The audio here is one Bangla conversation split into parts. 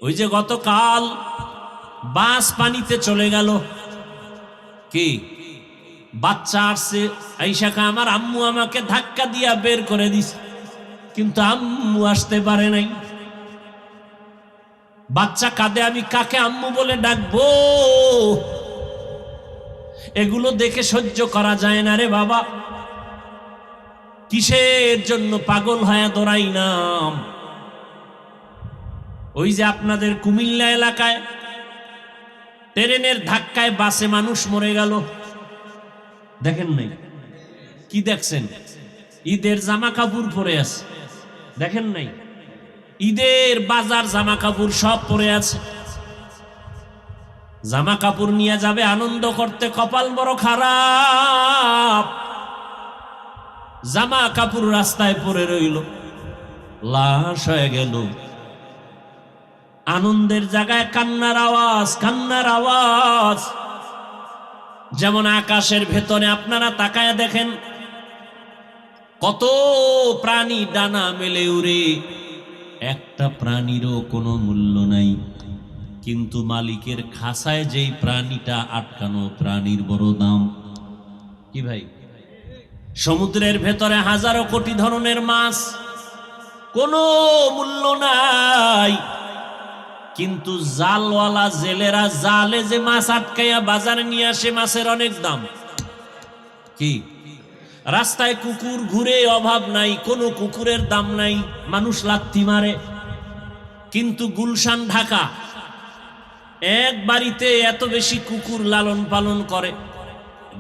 ওই যে গতকাল বাস পানিতে চলে গেল, কি বাচ্চা আসছে, আইসাকা আমার আম্মু আমাকে ধাক্কা দিয়া বের করে দিছে, কিন্তু আম্মু আসতে পারে নাই। বাচ্চা কাঁদে, আমি কাকে আম্মু বলে ডাকবো? এগুলো দেখে সহ্য করা যায় না রে বাবা। কিসের জন্য পাগল হয়ে দৌড়াই নাম? ওই যে আপনাদের কুমিল্লা এলাকায় ট্রেনের ধাক্কায় বাসে মানুষ মরে গেল, দেখেন নাই? কি দেখছেন? ঈদের জামা কাপড় পরে আছে, দেখেন নাই? ঈদের বাজার জামা কাপড় সব পরে আছে, জামা কাপড় নিয়ে যাবে আনন্দ করতে, কপাল বড় খারাপ, জামা কাপড় রাস্তায় পড়ে রইল, লাশ হয়ে গেল। আনন্দের জায়গায় কান্নার আওয়াজ, কান্নার আওয়াজ। যেমন আকাশের ভেতরে আপনারা তাকায় দেখেন, কত প্রাণী ডানা মেলে উড়ে, একটা প্রাণীরও কোনো মূল্য নাই, কিন্তু মালিকের খাসায় যেই প্রাণীটা আটকানো, প্রাণীর বড় দাম। কি ভাই? সমুদ্রের ভেতরে হাজারো কোটি ধরনের মাছ, কোনো মূল্য নাই, কিন্তু জালওয়ালা জেলেরা জালে যে মাছ আটকাইয়া বাজারে নিয়ে আসে, মাছের অনেক দাম। কি রাস্তায় কুকুর ঘুরে, অভাব নাই, কোনো কুকুরের দাম নাই, মানুষ লাথি মারে, কিন্তু গুলশান ঢাকা এক বাড়িতে এত বেশি কুকুর লালন পালন করে।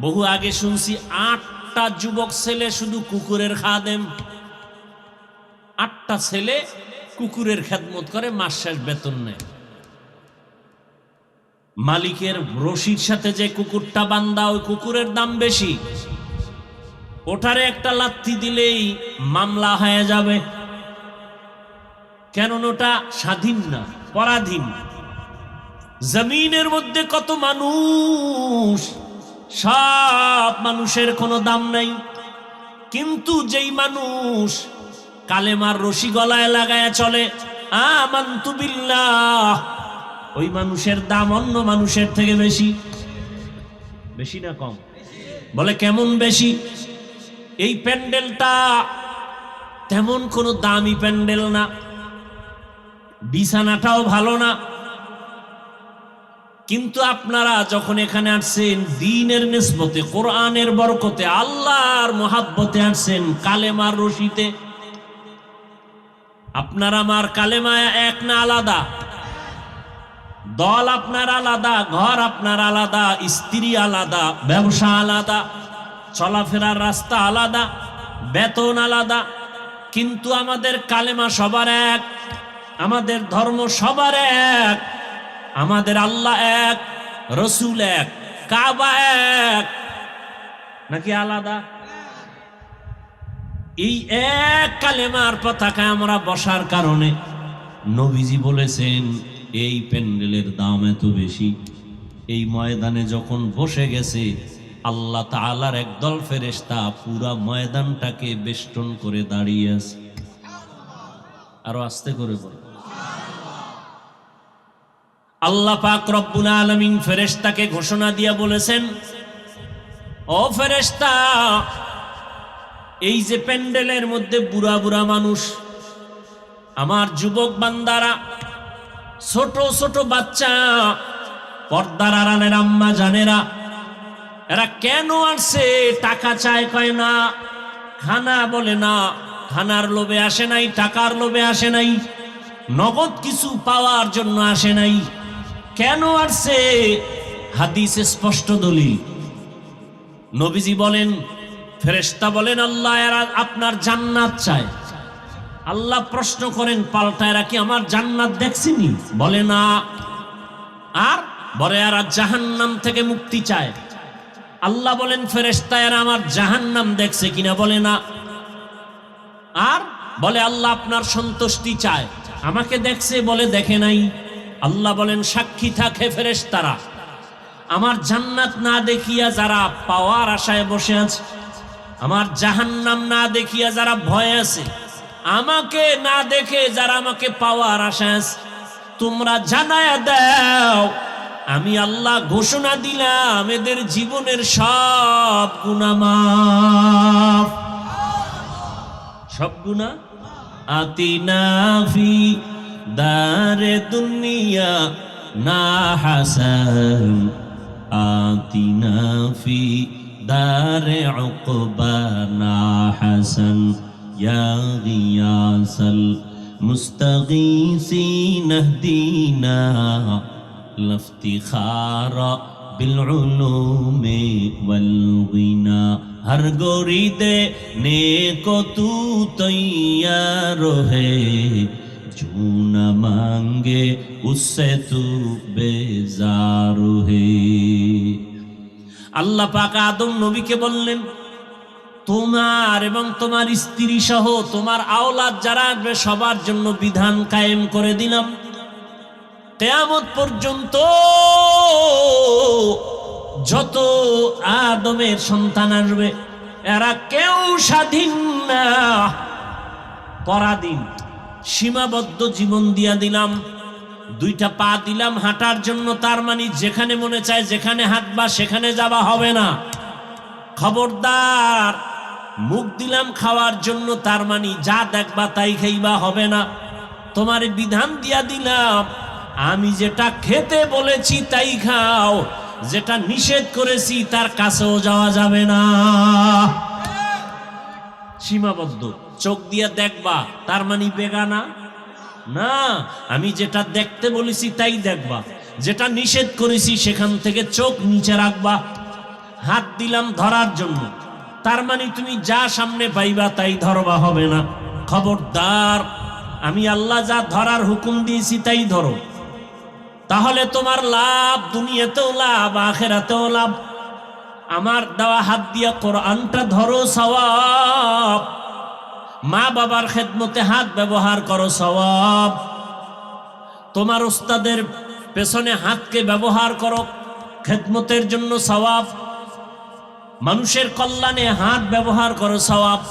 বহু আগে শুনছি 8টা যুবক ছেলে শুধু কুকুরের খাদেম, 8টা ছেলে কুকুরের খেদমত করে, মাস শেষ বেতন নেয়। মালিকের রশির সাথে যে কুকুরটা বান্ধা, ওই কুকুরের দাম বেশি, ওটারে একটা লাথি দিলেই মামলা হয়ে যাবে, কেন ওটা স্বাধীন না, পরাধীন। জমিনের মধ্যে কত মানুষ, সব মানুষের কোনো দাম নাই, কিন্তু যেই মানুষ কালেমার রশি গলায় লাগায় চলে, আমানতু বিল্লাহ, ওই মানুষের দাম অন্য মানুষের থেকে বেশি। বেশি না কম? বলে কেমন বেশি? এই প্যান্ডেলটা তেমন কোনো দামি প্যান্ডেল না, বিছানাটাও ভালো না, কিন্তু আপনারা যখন এখানে আসছেন দ্বীনের নিসবতে, কোরআনের বরকতে, আল্লাহর মোহাব্বতে আসছেন, কালেমার রশিতে। আপনার আমার কালেমা এক না আলাদা? দল আপনার আলাদা, ঘর আপনার আলাদা, স্ত্রী আলাদা, ব্যবসা আলাদা, চলাফেরার রাস্তা আলাদা, বেতন আলাদা, কিন্তু আমাদের কালেমা সবার এক, আমাদের ধর্ম সবার এক, আমাদের আল্লাহ এক, রসুল এক, কাবা এক, নাকি আলাদা? এই এক কালেমার পতাকায় আমরা বসার কারণে নবীজি বলেছেন এই প্যান্ডেলের দাম এত বেশি। এই ময়দানে যখন বসে গেছে, আল্লাহ তাআলার একদল ফেরেশতা পুরা ময়দানটাকে বেষ্টন করে দাঁড়িয়ে আছে। আরো আস্তে করে বল। আল্লাহ পাক রব্বুল আলামিন ফেরেশতাকে ঘোষণা দিয়া বলেছেন, ও ফেরেশতা, এই যে প্যান্ডেলের মধ্যে বুড়া বুড়া মানুষ, আমার যুবক বান্দারা, ছোট ছোট বাচ্চা, পর্দার আড়ালের আম্মা জানেরা, এরা কেন আসছে? টাকা চায়, কয় না, খানা বলে না, খানার লোভে আসে নাই, টাকার লোভে আসে নাই, নগদ কিছু পাওয়ার জন্য আসে নাই। কেন আসছে? হাদিসে স্পষ্ট দলিল। নবীজি বলেন, ফেরেশতা বলেন, আল্লাহ এরা আপনার জান্নাত চায়। আল্লাহ প্রশ্ন করেন পাল্টা, এরা কি আমার জান্নাত দেখছিনি? বলে না। আর বলে এরা জাহান্নাম থেকে মুক্তি চায়। আল্লাহ বলেন, ফেরেশতা এরা আমার জাহান্নাম দেখছে কিনা? বলে না। আর বলে আল্লাহ আপনার সন্তুষ্টি চায়, আমাকে দেখছে? বলে দেখে নাই। আল্লাহ বলেন, সাক্ষী থাকে ফেরেশতারা, আমার জান্নাত না দেখিয়া যারা পাওয়ার আশায় বসে আছে, আমার জাহান্নাম না দেখিয়া যারা ভয় আছে, আমাকে না দেখে যারা আমাকে পাওয়ার আশায় আছে, তোমরা জানায়া দাও আমি আল্লাহ ঘোষণা দিলাম এদের জীবনের সব গুনাহ মাফ। সব গুনাহ। আতিনা ফি দারে দুনিয়া না হাসান, আতিনা ফি দারে উকবা না হাসান, ইয়া গিয়াসাল মুস্তাগীসিন ইহদিনা লফতিখারা বিল উলুমি ওয়াল গিনা। हर गोरी दे नेको तू तैयार है, जो न मांगे उससे तू बेजार है। আল্লাহ পাক আদম নবীকে বললেন তোমার এবং তোমার স্ত্রী সহ তোমার আওলাদ যারা আসবে সবার জন্য বিধান কায়েম করে দিলাম, কিয়ামত পর্যন্ত যত আদমের সন্তান আসবে এরা কেউ স্বাধীন না, পরাধীন, সীমাবদ্ধ জীবন দিয়া দিলাম। দুইটা পা দিলাম হাঁটার জন্য, তার মানে যেখানে মনে চায় যেখানে হাঁটবা সেখানে যাওয়া হবে না। খবরদার মুখ দিলাম খাওয়ার জন্য, তার মানে যা দেখবা তাই খাইবা, হবে না। তোমার বিধান দিয়া দিলাম আমি যেটা খেতে বলেছি তাই খাও, যেটা নিষেধ করেছি তার কাছেও যাওয়া যাবে না। সীমাবদ্ধ। চোখ দিয়ে দেখবা তার মানে বেগানা না, আমি যেটা দেখতে বলেছি তাই দেখবা, যেটা নিষেধ করেছি সেখান থেকে চোখ নিচে রাখবা। হাত দিলাম ধরার জন্য, তার মানে তুমি যা সামনে পাইবা তাই ধরবা, হবে না। খবরদার আমি আল্লাহ যা ধরার হুকুম দিয়েছি তাই ধরো, তাহলে তোমার লাভ, দুনিয়াতেও লাভ আখিরাতেও লাভ। আমার দেওয়া হাত দিয়া কোরআনটা ধরো, সওয়াব। মা বাবার খেদমতে হাত ব্যবহার করো, সওয়াব। তোমার উস্তাদের পেছনে হাতকে ব্যবহার করো খেদমতের জন্য, সওয়াব। মানুষের কল্যাণে হাত ব্যবহার করো, সওয়াব।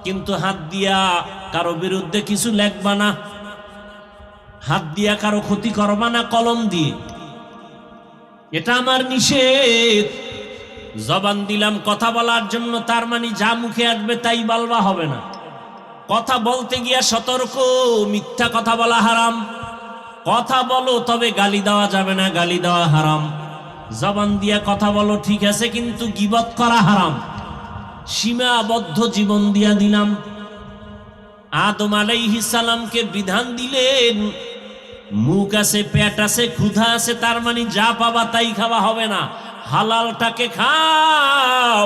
কিন্তু হাত দিয়া কারো বিরুদ্ধে কিছু লেখবা না, হাত দিয়া কারো ক্ষতি করবা না কলম দিয়ে, এটা আমার নিষেধ। জবান দিলাম কথা বলার জন্য, তার মানে যা মুখে আসবে তাই বলবা, হবে না। কথা বলতে গিয়া সতর্ক, মিথ্যা কথা বলা হারাম। কথা বলো তবে গালি দেওয়া যাবে না, গালি দেওয়া হারাম। জবান দিয়া কথা বলো ঠিক আছে, কিন্তু গীবত করা হারাম। সীমাবদ্ধ জীবন দিয়া দিলাম। আদম আলাইহিস সালামকে বিধান দিলেন মুখ আছে, পেট আছে, ক্ষুধা আছে, তার মানে যা পাবা তাই খাওয়া, হবে না। হালালটাকে খাও,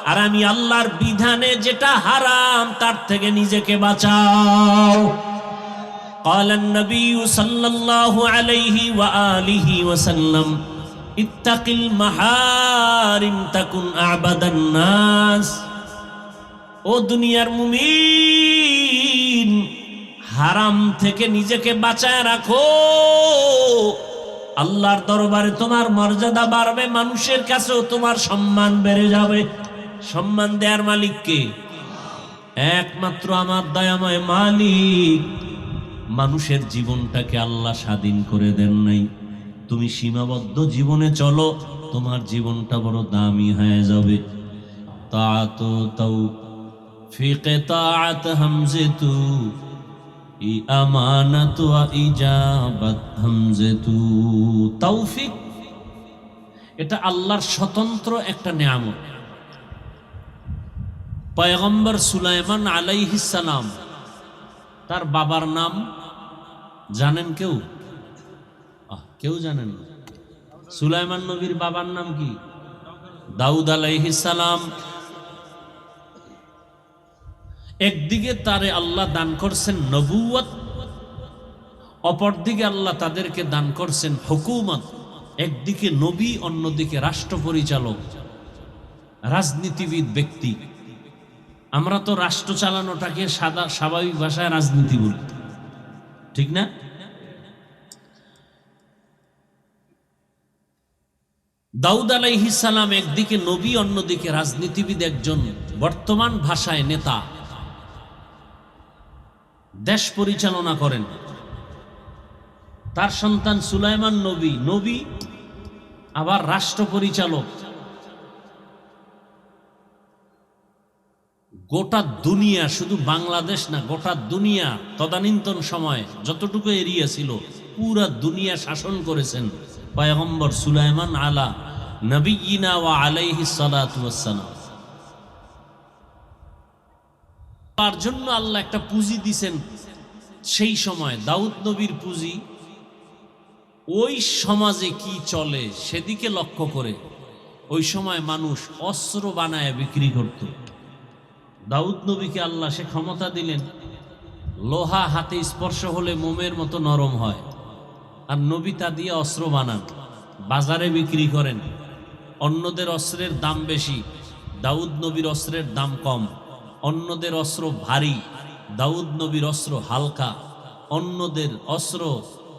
আর আমি আল্লাহর বিধানে যেটা হারাম তার থেকে নিজেকে বাঁচাও। قال النبي صلى الله عليه وآله وسلم اتق المحارم تكن أعبد الناس। ও দুনিয়ার মুমিন, হারাম থেকে নিজেকে বাঁচায় রাখো, আল্লাহর দরবারে তোমার মর্যাদা বাড়বে, মানুষের কাছেও তোমার সম্মান বেড়ে যাবে। সম্মান দেওয়ার মালিক কে? একমাত্র আমার দয়াময় মালিক। মানুষের জীবনটাকে আল্লাহ স্বাধীন করে দেন নাই। তুমি সীমাবদ্ধ জীবনে চলো, তোমার জীবনটা বড় দামি হয়ে যাবে। তাআত তৌফিক তাআত হামজাতু ই আমানাত ওয়া ইজাবাত হামজাতু। তৌফিক এটা আল্লাহর স্বতন্ত্র একটা নিয়ামত। পয়গম্বর সুলাইমান আলাইহিস সালাম, তার বাবার নাম জানেন কেউ? কেউ জানেন না? সুলাইমান নবীর বাবার নাম কি? দাউদ আলাইহিস সালাম। একদিকে তারে আল্লাহ দান করছেন নবুয়ত, অপরদিকে আল্লাহ তাদেরকে দান করছেন হুকুমত। একদিকে নবী, অন্যদিকে রাষ্ট্র পরিচালক, রাজনীতিবিদ ব্যক্তি। আমরা তো রাষ্ট্র চালানোটাকে স্বাভাবিক ভাষায় রাজনীতি বলি, ঠিক না? দাউদ আলাইহিস সালাম একদিকে নবী, অন্যদিকে রাজনীতিবিদ, একজন বর্তমান ভাষায় নেতা, দেশ পরিচালনা করেন। তার সন্তান সুলাইমান নবী, নবী আবার রাষ্ট্র পরিচালক। গোটা দুনিয়া, শুধু বাংলাদেশ না, গোটা দুনিয়া তদানীন্তন সময় যতটুকু এরিয়া ছিল পুরা দুনিয়া শাসন করেছেন পয়গম্বর সুলাইমান আলা নবিয়িনা ওয়া আলাইহিস সালাতু ওয়াস সালাম। তার জন্য আল্লাহ একটা পুঁজি দিছেন সেই সময়, দাউদ নবীর পুঁজি। ওই সমাজে কি চলে সেদিকে লক্ষ্য করে ওই সময় মানুষ অস্ত্র বানায় বিক্রি করত। দাউদ নবীকে আল্লাহ সে ক্ষমতা দিলেন, লোহা হাতে স্পর্শ হলে মোমের মতো নরম হয়, আর নবী তা দিয়ে অস্ত্র বানান, বাজারে বিক্রি করেন। অন্যদের অস্ত্রের দাম বেশি, দাউদ নবীর অস্ত্রের দাম কম। অন্যদের অস্ত্র ভারী, দাউদ নবীর অস্ত্র হালকা। অন্যদের অস্ত্র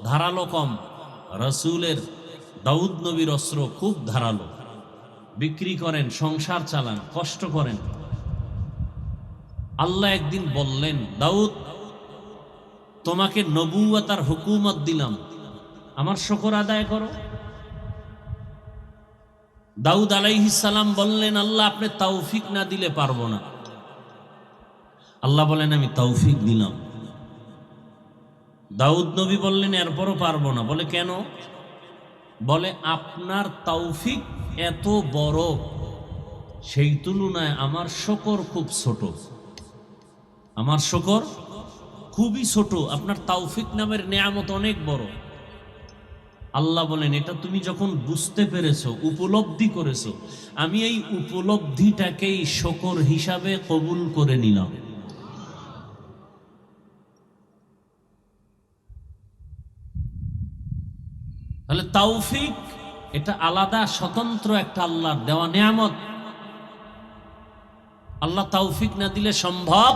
ধারালো কম, রসুলের দাউদ নবীর অস্ত্র খুব ধারালো। বিক্রি করেন, সংসার চালান, কষ্ট করেন। আল্লাহ একদিন বললেন, দাউদ তোমাকে নবুয়ত আর হুকুমত দিলাম, আমার শুকর আদায় করো। দাউদ আলাইহিস সালাম বললেন, আল্লাহ আপনি তৌফিক না দিলে পারবো না। আল্লাহ বলেন, আমি তৌফিক দিলাম। দাউদ নবী বললেন, এরপরও পারবো না। বলে কেন? বলে আপনার তৌফিক এত বড়, সেই তুলনায় আমার শুকর খুব ছোট। আমার শুকর খুবই ছোট, আপনার তৌফিক নামের নেয়ামত অনেক বড়। আল্লাহ বলেন, এটা তুমি যখন বুঝতে পেরেছো, উপলব্ধি করেছো, আমি এই উপলব্ধিটাকেই শুকর হিসাবে কবুল করে নিলাম। তাহলে তৌফিক এটা আলাদা, স্বতন্ত্র একটা আল্লাহর দেওয়া নেয়ামত। আল্লাহ তৌফিক না দিলে সম্ভব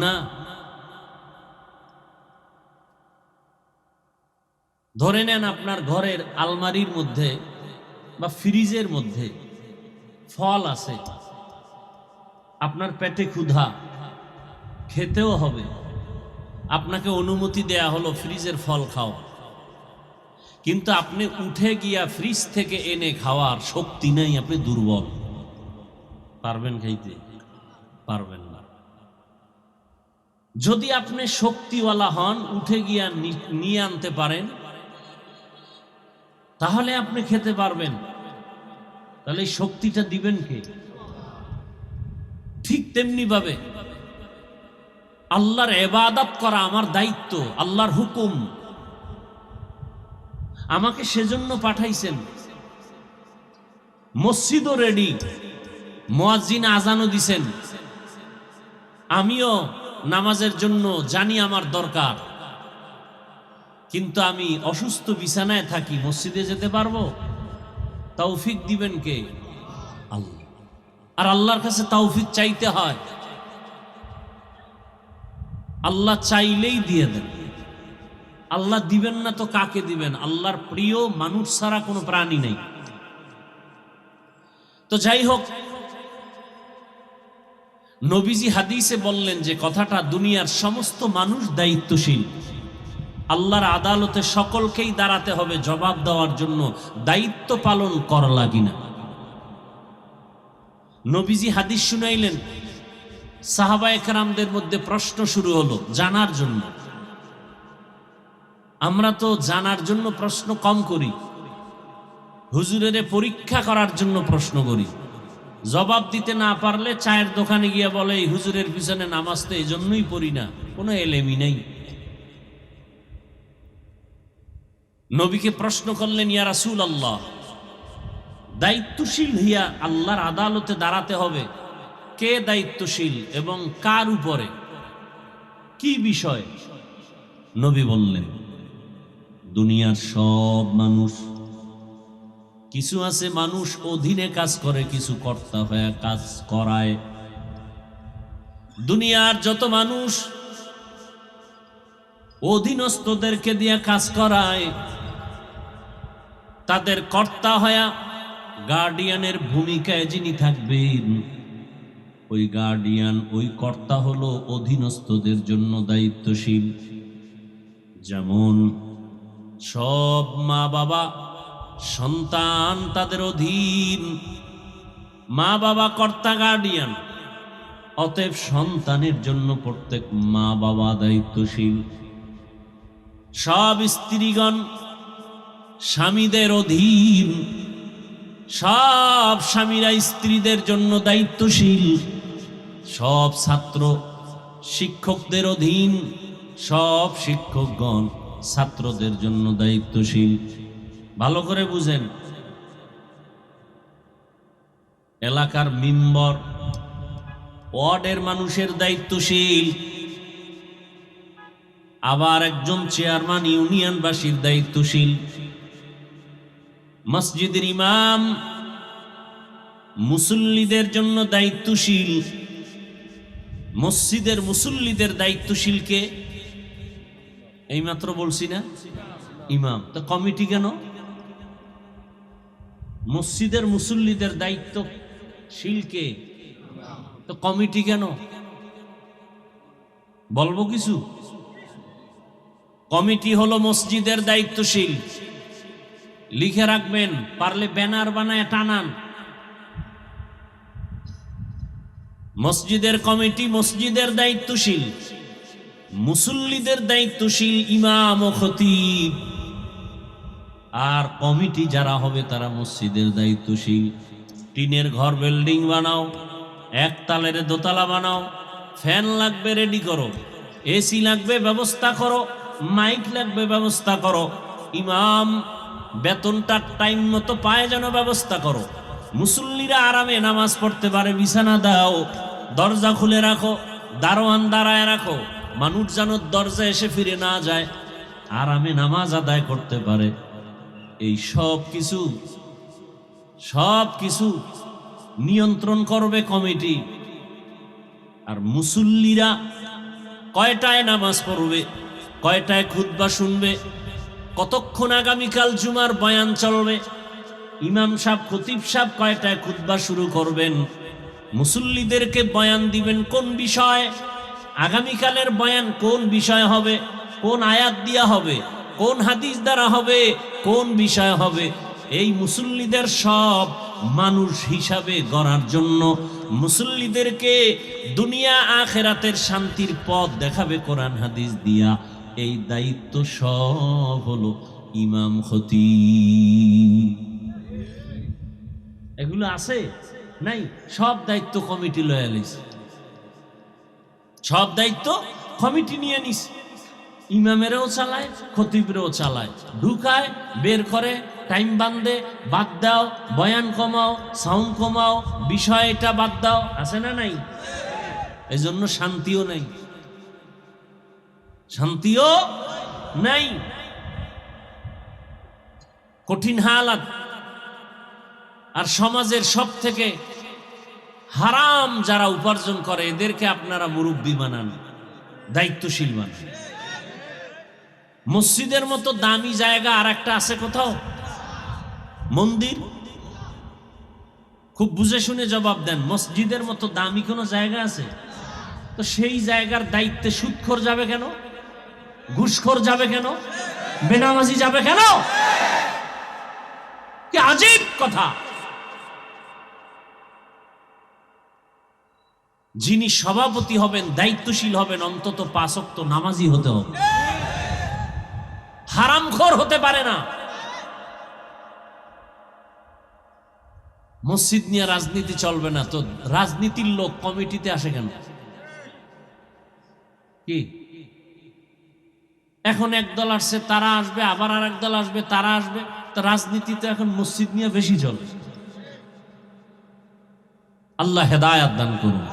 না। ধরে নেন আপনার ঘরের আলমারির মধ্যে বা ফ্রিজের মধ্যে ফল আছে, আপনার পেটে ক্ষুধা, খেতেও হবে, আপনাকে অনুমতি দেয়া হলো ফ্রিজের ফল খাওয়া, কিন্তু আপনি উঠে গিয়া ফ্রিজ থেকে এনে খাওয়ার শক্তি নেই, আপনি দুর্বল, পারবেন খাইতে? পারবেন না। যদি আপনি শক্তিওয়ালা হন, উঠে গিয়া নিয়ে আনতে পারেন, তাহলে আপনি খেতে পারবেন। তাহলে এই শক্তিটা দিবেন কে? ঠিক তেমনি ভাবে আল্লাহর ইবাদত করা আমার দায়িত্ব, আল্লাহর হুকুম, আমাকে সেজন্য পাঠাইছেন। মসজিদও রেডি, মুয়াজ্জিন আজানও দিছেন, আমিও নামাজের জন্য জানি আমার দরকার, কিন্তু আমি অসুস্থ বিছানায় থাকি, মসজিদে যেতে পারবো? তৌফিক দিবেন কে? আল্লাহ। আর আল্লাহর কাছে তৌফিক চাইতে হয়, আল্লাহ চাইলেই দিয়ে দেন। আল্লাহ দিবেন না তো কাকে দিবেন? আল্লাহর প্রিয় মানুষ ছাড়া কোনো প্রাণী নেই। তো যাই হোক, নবীজি হাদিসে বললেন যে কথাটা, দুনিয়ার সমস্ত মানুষ দায়িত্বশীল, আল্লাহর আদালতে সকলকেই দাঁড়াতে হবে জবাব দেওয়ার জন্য, দায়িত্ব পালন করা লাগি না। নবীজি হাদিস শুনাইলেন, সাহাবায়ে কেরামদের মধ্যে প্রশ্ন শুরু হলো জানার জন্য। আমরা তো জানার জন্য প্রশ্ন কম করি, হুজুরের পরীক্ষা করার জন্য প্রশ্ন করি। জবাব দিতে না পারলে চায়ের দোকানে গিয়ে বলে, এই হুজুরের পিছনে নামাজ তো এই জন্যই পড়ি না, কোনো এলেমই নেই। নবীকে প্রশ্ন করলেন, ইয়া রাসূলুল্লাহ, দায়িত্বশীল হইয়া আল্লাহর আদালতে দাঁড়াতে হবে, কে দায়িত্বশীল এবং কার উপরে, কি বিষয়? নবী বললেন, দুনিয়ার সব মানুষ। কিছু আছে মানুষ অধীনে কাজ করে, কিছু কর্তা হয়ে কাজ করায়। দুনিয়ার যত মানুষ অধীনস্থদেরকে দিয়ে কাজ করায়, তাদের কর্তা হয়া গার্ডিয়ানের ভূমিকায় যিনি থাকবেন, ওই গার্ডিয়ান, ওই কর্তা হলো অধীনস্থদের জন্য দায়িত্বশীল। যেমন সব মা বাবা সন্তান তাদের অধীন, মা বাবা কর্তা গার্ডিয়ান। অতএব সন্তানের জন্য প্রত্যেক মা বাবা দায়িত্বশীল। সব স্ত্রীগণ স্বামীদের অধীন, সব স্বামীরা স্ত্রীদের জন্য দায়িত্বশীল। সব ছাত্র শিক্ষকদের অধীন, সব শিক্ষকগণ ছাত্রদের জন্য দায়িত্বশীল। ভালো করে বুঝেন, এলাকার মেম্বার ওয়ার্ডের মানুষের দায়িত্বশীল, আবার একজন চেয়ারম্যান ইউনিয়নবাসীর দায়িত্বশীল। মসজিদের ইমাম মুসল্লিদের জন্য দায়িত্বশীল। মসজিদের মুসল্লিদের দায়িত্বশীল কে? এইমাত্র বলছি না, ইমাম। তো কমিটি কেন? মসজিদের মুসল্লিদের দায়িত্বশীল কে? তো কমিটি কেন? বলবো কিছু? কমিটি হলো মসজিদের দায়িত্বশীল। লিখে রাখবেন, পারলে ব্যানার বানায় টানান। মসজিদের কমিটি মসজিদের দায়িত্বশীল, মুসল্লিদের দায়িত্বশীল ইমাম ও খতিব। আর কমিটি যারা হবে তারা মসজিদের দায়িত্বশীল। টিনের ঘর বিল্ডিং বানাও, একতলার দোতলা বানাও, ফ্যান লাগবে রেডি করো, এসি লাগবে ব্যবস্থা করো, মাইক লাগবে ব্যবস্থা করো, ইমাম বেতনটা টাইম মতো পায় যেন ব্যবস্থা করো, মুসল্লিরা আরামে নামাজ পড়তে পারে বিছানা দাও, দরজা খুলে রাখো, দারোয়ান দাঁড়ায় রাখো, মানুষ যেন দরজা এসে ফিরে না যায়, আরামে নামাজ আদায় করতে পারে। এই সব কিছু নিয়ন্ত্রণ করবে কমিটি। আর মুসল্লিরা কয়টায় নামাজ পড়বে, কয়টায় খুতবা শুনবে, কতক্ষণ আগামীকাল জুমার বয়ান চলবে, ইমাম সাহেব খতিব সাহেব কয়টায় খুতবা শুরু করবেন, মুসল্লিদেরকে বয়ান দিবেন কোন বিষয়, আগামীকালের বয়ান কোন বিষয় হবে, কোন আয়াত দিয়া হবে, কোন হাদিস দ্বারা হবে, কোন বিষয় হবে, এই মুসল্লিদের সব মানুষ হিসাবে গড়ার জন্য, মুসল্লিদেরকে দুনিয়া আখেরাতের শান্তির পথ দেখাবে কোরআন হাদিস দিয়া, এই দায়িত্ব সব হলো ইমাম খতিব। এগুলো আছে নাই? সব দায়িত্ব কমিটি লয়ে নিছে, সব দায়িত্ব কমিটি নিয়ে নিছে। ইমামেরও চালায়, খতিবরেও চালায়, ঢুকায় বের করে, টাইম বান্ধে, বাদ দাও, বয়ান কমাও, সাউন্ড কমাও, বিষয় এটা বাদ দাও, আছে না নাই? এই জন্য শান্তিও নাই, শান্তিও নাই, কঠিন হালাত। আর সমাজের সব থেকে হারাম যারা উপার্জন করে এদেরকে আপনারা মুরব্বী বানান, দায়িত্বশীল বানান। মসজিদের মতো দামি জায়গা আর একটা আছে কোথাও? মন্দির। খুব বুঝে শুনে জবাব দেন, মসজিদের মতো দামি কোনো জায়গা আছে? তো সেই জায়গার দায়িত্বে সুদখোর যাবে কেন? ঘুষখোর যাবে কেন? বেনামাজি যাবে কেন? কি আজীব কথা! যিনি সভাপতি হবেন, দায়িত্বশীল হবেন, অন্তত 5 ওয়াক্ত নামাজি হতে হবে, হারামখোর হতে পারে না। মসজিদ নিয়ে রাজনীতি চলবে না, তো রাজনীতির লোক কমিটিতে আসে কেন? কি এখন একদল আসছে, তারা আসবে, আবার আর একদল আসবে, তারা আসবে, তো রাজনীতিতে এখন মসজিদ নিয়ে বেশি চলে। আল্লাহ হেদায়াত দান করুন।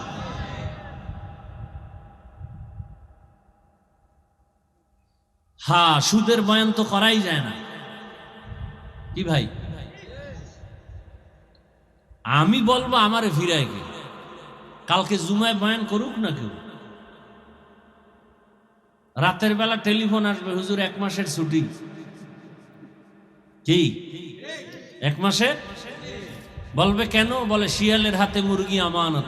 হ্যাঁ, সুদের বয়ান তো করাই যায় না। কি ভাই, আমি বলবো আমারে ফিরাই কে, কালকে জুমায় বয়ান করুক না কেউ, রাতের বেলা টেলিফোন আসবে, হুজুর 1 মাসের ছুটি। কি 1 মাসের? বলবে কেন? বলে শিয়ালের হাতে মুরগি আমানত।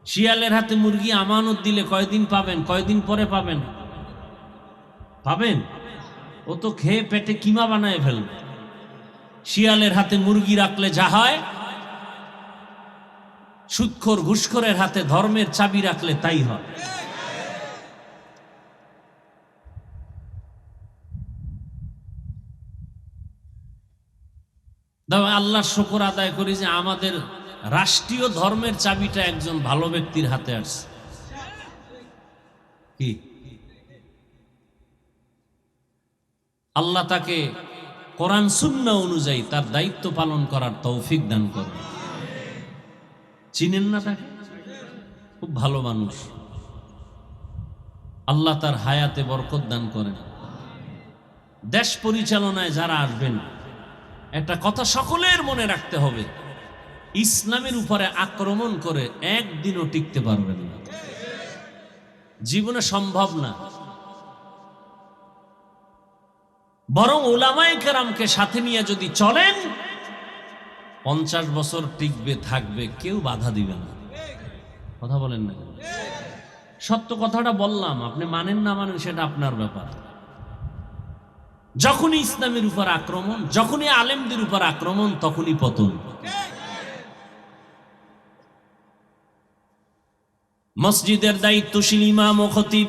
শিয়ালের হাতে মুরগি আমানত দিলে কয়দিন পাবেন, কয়দিন পরে পাবেন? পাবেন? ও তো খেয়ে পেটে কিমা বানায় ফেলবে। শিয়ালের হাতে মুরগি রাখলে যা হয়, সুদখোর ঘুষখোরের হাতে ধর্মের চাবি রাখলে তাই হয়। আল্লাহর শুকর আদায় করি যে আমাদের রাষ্ট্রীয় ধর্মের চাবিটা একজন ভালো ব্যক্তির হাতে আসছে। কি আল্লাহ তাকে কোরআন সুন্নাহ অনুযায়ী তার দায়িত্ব পালন করার তৌফিক দান করবে। চিনেন না তাকে? খুব ভালো মানুষ। আল্লাহ তার হায়াতে বরকত দান করেন। দেশ পরিচালনায় যারা আসবেন, একটা কথা সকলের মনে রাখতে হবে, ইসলামের উপরে আক্রমণ করে একদিনও টিকতে পারবেন না, জীবনে সম্ভব না। বরং উলামায়ে কেরামকে সাথে নিয়ে যদি চলেন, 50 বছর টিকবে, থাকবে, কেউ বাধা দিবে না। কথা বলেন না? সত্য কথাটা বললাম, আপনি মানেন না মানেন সেটা আপনার ব্যাপার। যখনই ইসলামের উপর আক্রমণ, যখনই আলেমদের উপর আক্রমণ, তখনই পতন। মসজিদের দায়িত্বশীল ইমাম ও খতিব,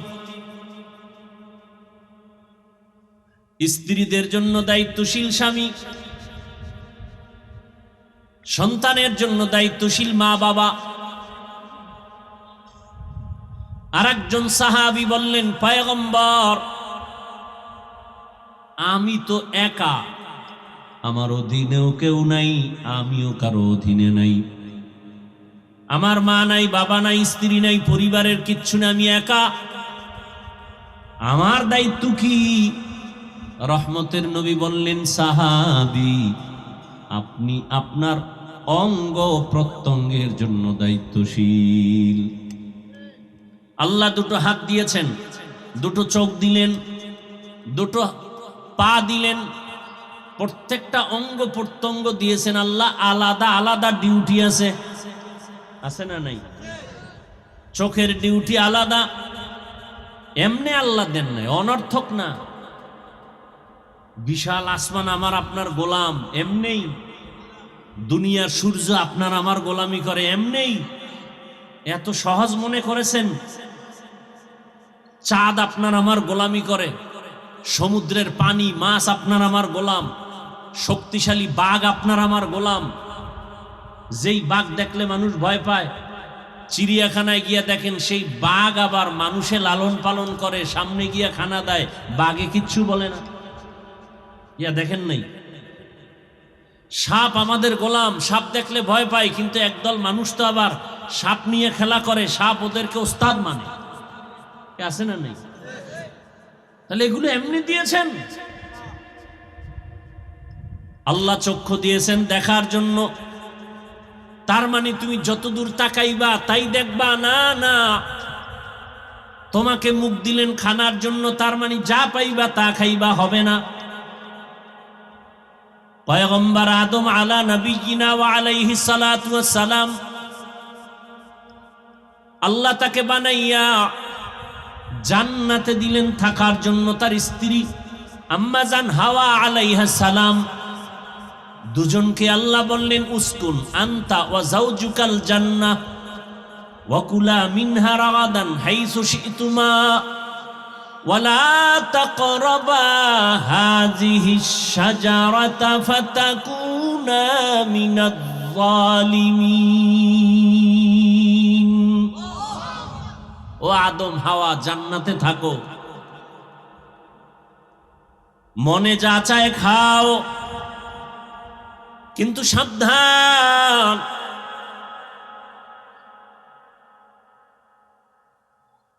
স্ত্রীদের জন্য দায়িত্বশীল স্বামী, সন্তানের জন্য দায়িত্বশীল মা বাবা। আরেকজন সাহাবী বললেন, পয়গম্বর, আমি তো একা, আমার অধীনেও কেউ নাই, আমিও কারো অধীনে নাই। আমার মা নাই, বাবা নাই, স্ত্রী নাই, পরিবারের কিচ্ছু না, আমি একা। আমার দায়িত্ব কি? রহমতের নবী বললেন, সাহাবী, আপনি আপনার অঙ্গ প্রত্যঙ্গের জন্য দায়িত্বশীল। আল্লাহ দুটো হাত দিয়েছেন, দুটো চোখ দিলেন, দুটো পা দিলেন, প্রত্যেকটা অঙ্গ প্রত্যঙ্গ দিয়েছেন আল্লাহ। আলাদা আলাদা ডিউটি আছে, আছে না নাই? চোখের ডিউটি আলাদা, এমনি আল্লাহ দেন নাই, অনর্থক না। বিশাল আসমান আমার আপনার গোলাম, এমনেই। দুনিয়ার সূর্য আপনার আমার গোলামি করে, এমনেই। এত সহজ মনে করেছেন? চাঁদ আপনার আমার গোলামি করে, সমুদ্রের পানি, মাছ আপনার আমার গোলাম, শক্তিশালী বাঘ আপনার আমার গোলাম। যেই বাঘ দেখলে মানুষ ভয় পায়, চিড়িয়াখানায় গিয়া দেখেন সেই বাঘ আবার মানুষে লালন পালন করে, সামনে গিয়া খানা দেয়, বাঘে কিচ্ছু বলে না। ইয়া দেখেন নাই? সাপ আমাদের গোলাম, সাপ দেখলে ভয় পায়, কিন্তু একদল মানুষ তো আবার সাপ নিয়ে খেলা করে, সাপ ওদেরকে ওস্তাদ মানে। আছে না নেই? তাহলে এগুলো এমনি দিয়েছেন। আল্লাহ চক্ষু দিয়েছেন দেখার জন্য, তার মানে তুমি যতদূর তাকাইবা তাই দেখবা না। না, তোমাকে মুখ দিলেন খানার জন্য, তার মানে যা পাইবা তা খাইবা, হবে না। পয়গম্বর আদম আলা নবিয়িনা ওয়া আলাইহিস সালাতু ওয়াস সালাম, আল্লাহ তাকে বানাইয়া জান্নাতে দিলেন থাকার জন্য। তার স্ত্রী আম্মা জান হাওয়া আলাইহিস সালাম, দুজনকে আল্লাহ বললেন, উসকুন আনতা ওয়া যাওজুকাল জান্নাহ ওয়া কুলা মিনহা রাগাদান হাইসু শি'তুমা ওয়ালা তাকরাবা হাযিহিশ শাজারাতা ফাতাকুনা মিনাজ যালিমিন। ও আদম হাওয়া, জান্নাতে থাকো, মনে যা চায় খাও, কিন্তু সাবধান,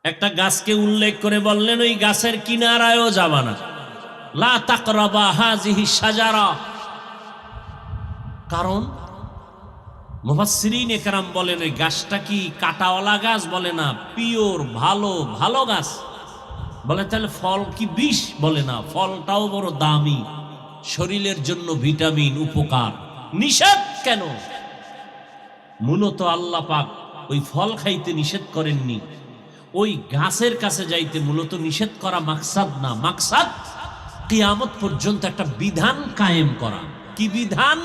একটা গাছকে উল্লেখ করে বললেন, ওই গাছের কিনারায়ও যাবা না, লা তাকরাবা হাযিহিশ শাজারা। কারণ মুফাসসিরিন একরাম বলেন, ওই গাছটা কি কাটাওয়ালা গাছ? বলে না, পিওর ভালো ভালো গাছ। বলে তাহলে ফল কি বিষ? বলে না, ফলটাও বড় দামি, শরীরের জন্য ভিটামিন, উপকার। নিষেধ কেন? মূলত আল্লাহ পাক ওই ফল খাইতে নিষেধ করেননি, ওই গাছের কাছে যাইতে মূলত নিষেধ করা মাকসাদ না, মাকসাদ কিয়ামত পর্যন্ত একটা বিধান কায়েম করা। কি বিধান?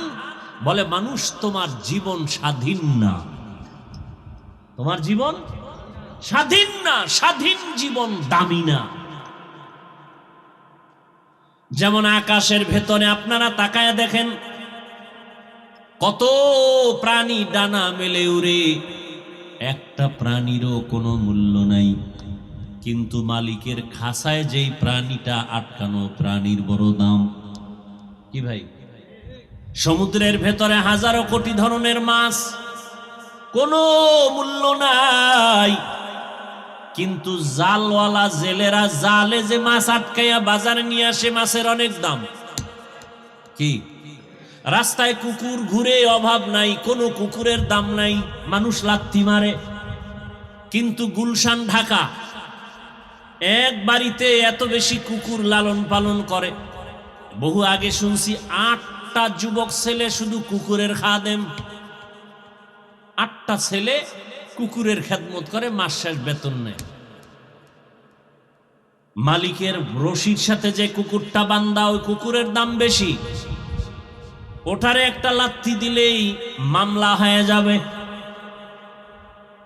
বলে মানুষ তোমার জীবন স্বাধীন না, তোমার জীবন স্বাধীন না, স্বাধীন জীবন দামি না। যেমন আকাশের ভেতরে আপনারা তাকায় দেখেন কত প্রাণী ডানা মেলে উড়ে, একটা প্রাণীরও কোনো মূল্য নাই, কিন্তু মালিকের খাসায় যেই প্রাণীটা আটকানো প্রাণীর বড় দাম। কি ভাই? সমুদ্রের ভেতরে হাজারো কোটি ধরনের মাছ, কোনো মূল্য নাই, কিন্তু জালওয়ালা জেলেরা জালে যে মাছ আটকাইয়া বাজারে নিয়ে আসে, মাছের অনেক দাম। কি? রাস্তায় কুকুর ঘুরে, অভাব নাই, কোনো কুকুরের দাম নাই, মানুষ লাথি মারে, কিন্তু গুলশান ঢাকা এক বাড়িতে এত বেশি কুকুর লালন পালন করে। বহু আগে শুনছি 8টা যুবক ছেলে শুধু কুকুরের খাদেম, 8টা ছেলে কুকুরের খেদমত করে, মাস শেষ বেতন নেয়। মালিকের রশির সাথে যে কুকুরটা বান্ধা, ওই কুকুরের দাম বেশি, ওটারে একটা লাথি দিলেই মামলা হয়ে যাবে,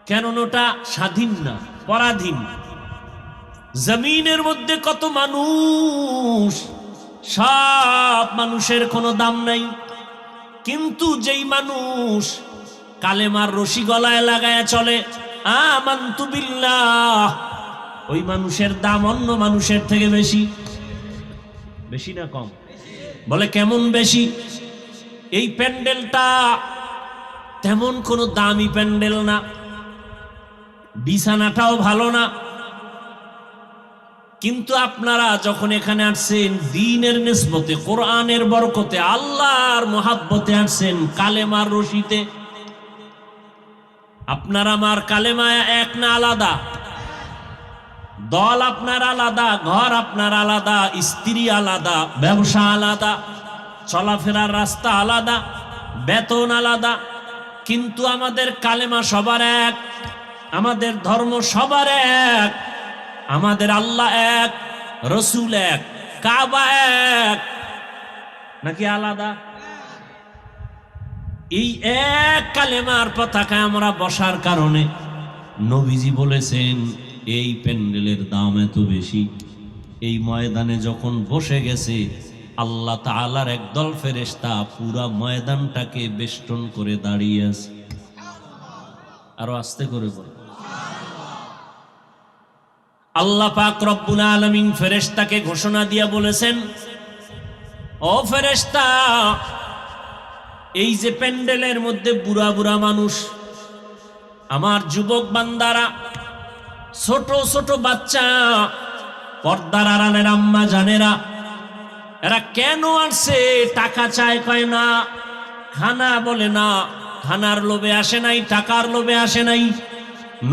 কেন? ওটা স্বাধীন না, পরাধীন। জমিনের মধ্যে কত মানুষ, সব মানুষের কোনো দাম নাই, কিন্তু যেই মানুষ কালেমার রশি গলায় লাগায়া চলে, আমানতু বিল্লাহ, ওই মানুষের দাম অন্য মানুষের থেকে বেশি। বেশি না কম? বলে কেমন বেশি? এই প্যান্ডেলটা তেমন কোনো দামি প্যান্ডেল না, বিছানাটাও ভালো না, কিন্তু আপনারা যখন এখানে আসছেন দ্বীনের নিসবতে, কোরআনের বরকতে, আল্লাহর মহাব্বতে আসছেন, কালেমার রশিতে। আপনার আমার কালেমা এক না আলাদা? দল আপনার আলাদা, ঘর আপনার আলাদা, স্ত্রী আলাদা, ব্যবসা আলাদা, চলাফেরার রাস্তা আলাদা, বেতন আলাদা, কিন্তু আমাদের কালেমা সবার এক, আমাদের ধর্ম সবার এক, আমাদের আল্লাহ এক, রসুল এক, কাবা এক, নাকি আলাদা? এই এক কালেমার পতাকায় আমরা বসার কারণে নবীজি বলেছেন এই প্যান্ডেলের দাম এত বেশি। এই ময়দানে যখন বসে গেছে, আল্লাহ তাআলার একদল ফেরেশতা পুরা ময়দানটাকে বেষ্টন করে দাঁড়িয়ে আছে। আরো আস্তে করে বল। আল্লাহ পাক রব্বুল আলামিন ফেরেশতাকে ঘোষণা দিয়া বলেছেন, ও ফেরেশতা, এই যে প্যান্ডেলের মধ্যে বুড়া বুড়া মানুষ, আমার যুবক বান্দারা, ছোট ছোট বাচ্চা, পর্দার আড়ালের আম্মা জানেরা, এরা কেন আসছে? টাকা চায়, কয় না, খানা বলে না, খানার লোভে আসে নাই, টাকার লোভে আসে নাই,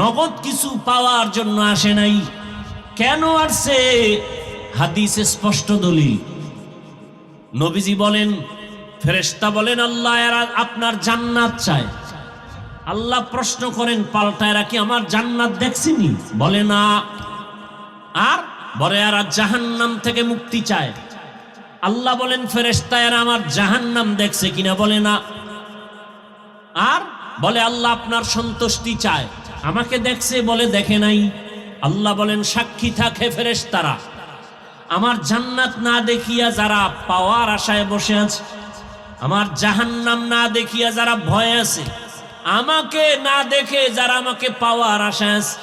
নগদ কিছু পাওয়ার জন্য আসে নাই। কেন আসছে? হাদিসে স্পষ্ট দলিল। নবীজি বলেন, ফেরেশতা বলেন, আল্লাহ এরা আপনার জান্নাত চায়। আল্লাহ প্রশ্ন করেন পাল্টা, এরা কি আমার জান্নাত দেখছিনি? বলে না। আর বলে এরা জাহান্নাম থেকে মুক্তি চায়। আল্লাহ বলেন, ফেরেশতা এরা আমার জাহান্নাম দেখছে কিনা? বলে না। আর বলে আল্লাহ আপনার সন্তুষ্টি চায়। আমাকে দেখছে? বলে দেখে নাই। আল্লাহ বলেন, সাক্ষী থাকে ফেরেশতারা, আমার জান্নাত না দেখিয়া যারা পাওয়ার আশায় বসে আছে, আমার জাহান্নাম না দেখিয়া যারা ভয় আছে, আমাকে না দেখে যারা আমাকে পাওয়ার আশায় আছে,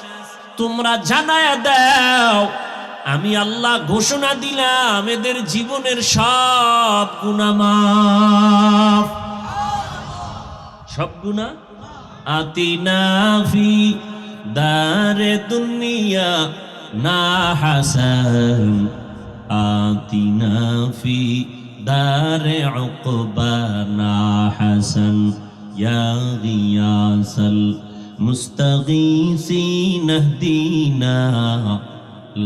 তোমরা জানায়া দাও, আমি আল্লাহ ঘোষণা দিলাম এদের জীবনের সব গুনাহ মাফ। সব গুনাহ। আতিনা ফি দারে দুনিয়া না হাসান, আতিনা ফি দারে উকবা না হাসান, ইয়া গিয়াসাল মুস্তাগীসিন ইহদিনা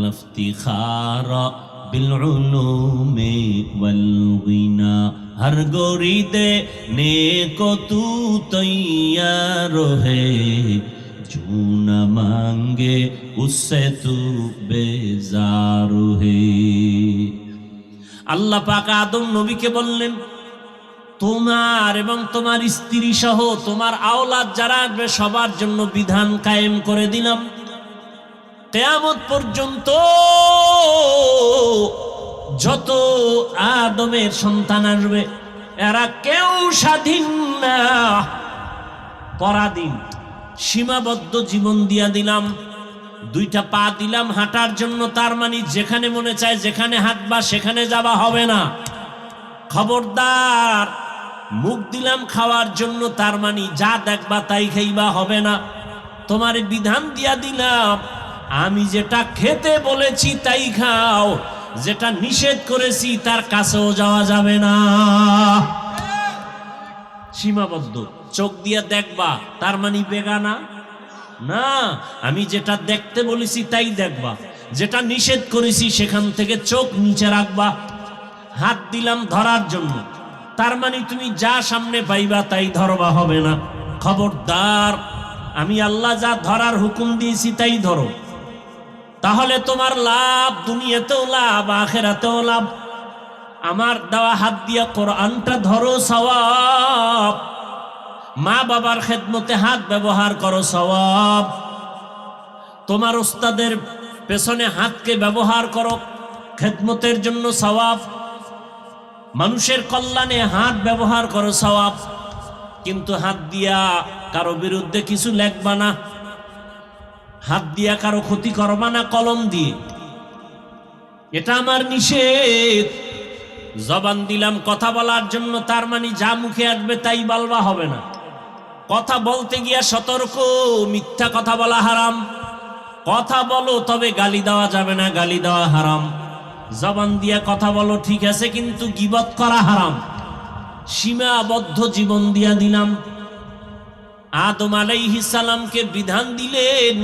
লফতিখারা বিল উলুমি ওয়াল গিনা। हर गोरी दे ने को तू तैयार है, चून मांगे उससे तू बेजार है। আল্লাহ পাক আদম নবীকে বললেন, তোমার এবং তোমার স্ত্রী সহ তোমার আওলাদ যারা আসবে সবার জন্য বিধান কায়েম করে দিলাম, কিয়ামত পর্যন্ত যত আদমের সন্তান আসবে এরা কেউ স্বাধীন না, পরাধীন, সীমাবদ্ধ জীবন দিয়া দিলাম। দুইটা পা দিলাম হাঁটার জন্য, তার মানে যেখানে মনে চায় যেখানে হাঁটবা সেখানে যাওয়া হবে না। খবরদার, মুখ দিলাম খাওয়ার জন্য, তার মানে যা দেখবা তাই খাইবা, হবে না। তোমার বিধান দিয়া দিলাম, আমি যেটা খেতে বলেছি তাই খাও, যেটা নিষেধ করেছি তার কাছেও যাওয়া যাবে না। সীমাবদ্ধ। চোখ দিয়া দেখবা তার মানে বেগানা না, আমি যেটা দেখতে বলেছি তাই দেখবা, যেটা নিষেধ করেছি সেখান থেকে চোখ নিচে রাখবা। হাত দিলাম ধরার জন্য, তার মানে তুমি যা সামনে পাইবা তাই ধরবা, হবে না। খবরদার, আমি আল্লাহ যা ধরার হুকুম দিয়েছি তাই ধরো, তাহলে তোমার লাভ, দুনিয়াতেও লাভ, আখিরাতেও লাভ। আমার দেওয়া হাত দিয়া কোরআনটা ধরো, সওয়াব। মা বাবার খেদমতে হাত ব্যবহার করো, সওয়াব। তোমার ওস্তাদের পেছনে হাতকে ব্যবহার করো, খেদমতের জন্য সওয়াব। মানুষের কল্যাণে হাত ব্যবহার করো, সওয়াব। কিন্তু হাত দিয়া কারো বিরুদ্ধে কিছু লেখবা না, হাত দিয়া কারো ক্ষতি করবা না কলম দিয়ে, এটা আমার নিষেধ। জবান দিলাম কথা বলার জন্য, তার মানে যা মুখে আসবে তাই বলবা, হবে না। কথা বলতে গিয়া সতর্ক, মিথ্যা কথা বলা হারাম। কথা বলো তবে গালি দেওয়া যাবে না, গালি দেওয়া হারাম। জবান দিয়া কথা বলো ঠিক আছে, কিন্তু গীবত করা হারাম। সীমাবদ্ধ জীবন দিয়া দিলাম। আদম আলাইহিস সালামকে বিধান দিলেন,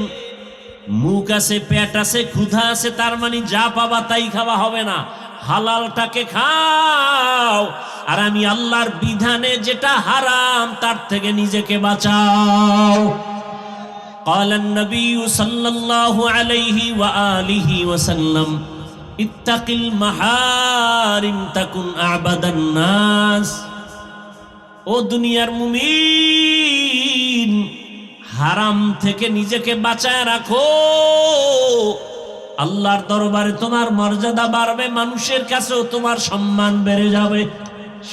মুখ আছে, পেট আছে, ক্ষুধা আছে, তার মানে যা পাবা তাই খাওয়া, হবে না। হালালটাকে খাও, আর আমি আল্লাহর বিধানে যেটা হারাম তার থেকে নিজেকে বাঁচাও। قال النبي صلى الله عليه وآله وسلم اتق المحارم تكن أعبد الناس। ও দুনিয়ার মুমিন, হারাম থেকে নিজেকে বাঁচায় রাখো, আল্লাহর দরবারে তোমার মর্যাদা বাড়বে, মানুষের কাছেও তোমার সম্মান বেড়ে যাবে।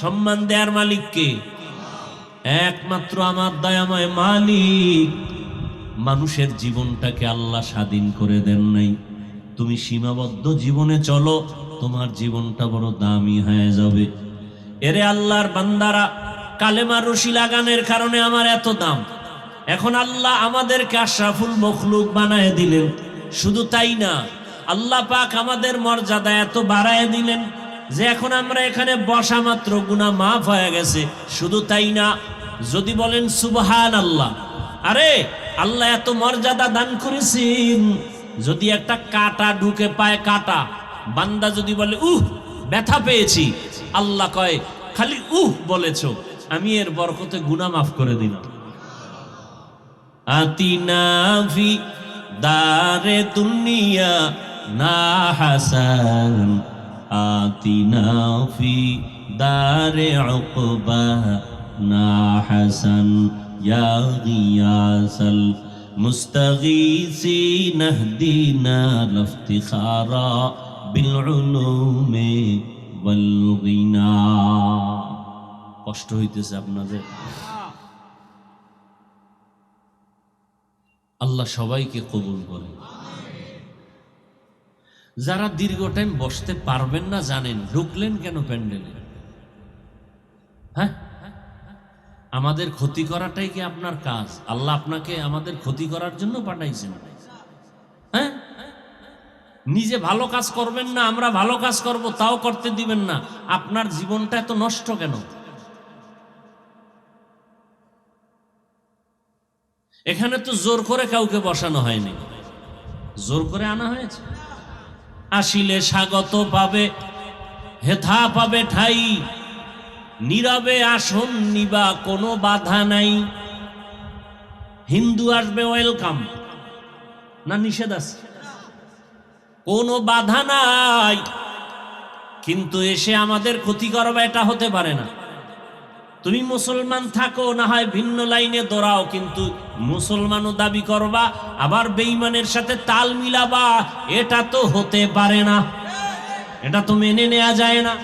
সম্মান দেওয়ার মালিক কে? একমাত্র আমার দয়াময় মালিক। মানুষের জীবনটাকে আল্লাহ স্বাধীন করে দেন নাই। তুমি সীমাবদ্ধ জীবনে চলো, তোমার জীবনটা বড় দামি হয়ে যাবে। এরে আল্লাহর বান্দারা, কালেমার রশি লাগানোর কারণে আমার এত দাম। এখন আল্লাহ আমাদেরকে আশরাফুল মখলুক বানায় দিলেন। শুধু তাই না, আল্লাহ পাক আমাদের মর্যাদা এত বাড়ায় দিলেন যে এখন আমরা এখানে বসা মাত্র গুনাহ মাফ হয়ে গেছে। শুধু তাই না, যদি বলেন সুবহানাল্লাহ, আরে আল্লাহ এত মর্যাদা দান করেছেন, যদি একটা কাঁটা ঢুকে পায়, কাঁটা, বান্দা যদি বলে উহ ব্যথা পেয়েছি, আল্লাহ কয় খালি উহ বলেছো, আমি এর বরকতে গুনাহ মাফ করে দিলাম। আতিনা ফি দারে দুনিয়া না হাসান, আতিনা ফি দারে উকবা না হাসান, ইয়া গিয়াসাল মুস্তাগীসিন ইহদিনা লিফতিখারা বিল উলুমি ওয়াল গিনা। কষ্ট হইতেছে আপনাদের? আল্লাহ সবাইকে কবুল করে। যারা দীর্ঘ টাইম বসতে পারবেন না, জানেন ঢুকলেন কেন প্যান্ডেলে? হ্যাঁ, আমাদের ক্ষতি করাটাই কি আপনার কাজ? আল্লাহ আপনাকে আমাদের ক্ষতি করার জন্য পাঠাইছেন? হ্যাঁ, নিজে ভালো কাজ করবেন না, আমরা ভালো কাজ করব তাও করতে দিবেন না। আপনার জীবনটা এত নষ্ট কেন? এখানে তো জোর করে কাউকে বসানো হয়নি, জোর করে আনা হয়েছে। আসিলে স্বাগত পাবে, হেথা পাবে ঠাই, নীরবে আসন নিবা কোনো বাধা নাই। হিন্দু আসবে ওয়েলকাম, না নিষেধ আছে? কোনো বাধা নাই, কিন্তু এসে আমাদের ক্ষতি করবে এটা হতে পারে না। তুমি মুসলমান থাকো, না হয় ভিন্ন লাইনে দৌড়াও, কিন্তু মুসলমানও দাবি করবা আবার বেঈমানের সাথে তাল মিলাবা, এটা তো হতে পারে না, এটা তো মেনে নেওয়া যায় না।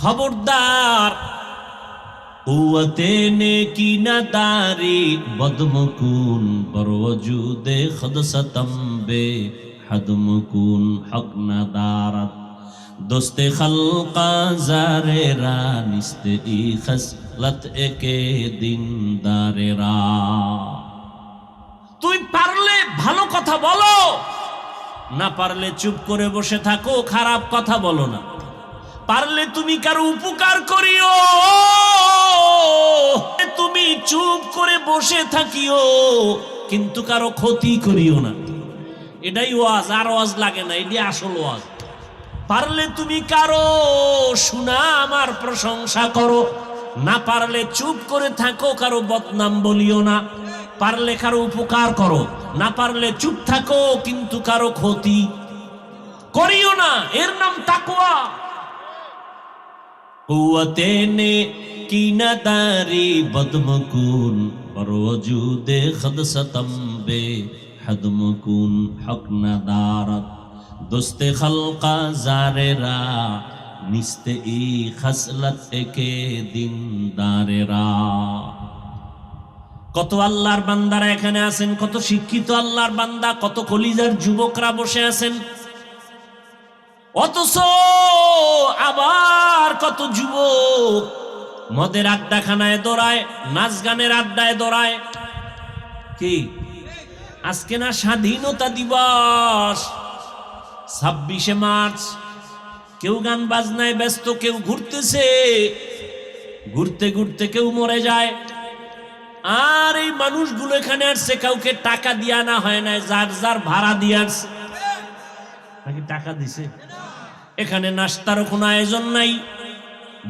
খবরদার। কুওয়াতে নেকি না দারি বদমকুন বরওজুদে খদসতম বে হদমকুন হক না দারাত দোস্তে খলকা জারেরা নিস্তে ই খসলত একে দিন দারেরা। তুই পারলে ভালো কথা বলো, না পারলে চুপ করে বসে থাকো, খারাপ কথা বলো না। পারলে তুমি কারো উপকার করিও, তুমি চুপ করে বসে থাকিও, কিন্তু কারো ক্ষতি করিও না। এটাই ওয়াজ, আর ওয়াজ লাগে না, এটি আসল ওয়াজ। পারলে তুমি কারো শোনা আমার প্রশংসা করো, না পারলে চুপ করে থাকো, কারো বদনাম বলিও না। পারলে কারো উপকার করো, না পারলে চুপ থাকো, কিন্তু কারো ক্ষতি করিও না। এর নাম তাকওয়া। কুওয়াতে নে কি না দারি বদমকুন বরওজুদে খদসতম বে হদমকুন হক না দারাত দোস্তে খলকা জারেরা নিস্তে ই খসলত একে দিন দারেরা। কত আল্লাহর বান্দারা এখানে আছেন, কত শিক্ষিত আল্লাহর বান্দা, কত কলিজার যুবকরা বসে আছেন, অথচ আবার কত যুবক মদের আড্ডাখানায় দৌড়ায়, নাচ গানের আড্ডায় দৌড়ায়। কি আজকে না স্বাধীনতা দিবস, 26শে মার্চ? কেউ গান বাজনায় ব্যস্ত, কেউ ঘুরতেছে, ঘুরতে ঘুরতে কেউ মরে যায়। আর এই মানুষগুলো এখানে আসছে, কাউকে টাকা দিয়ে আনা হয় না, যার যার ভাড়া দিয়ে আসছে। নাকি টাকা দিছে? এখানে নাস্তারও কোনো আয়োজন নাই,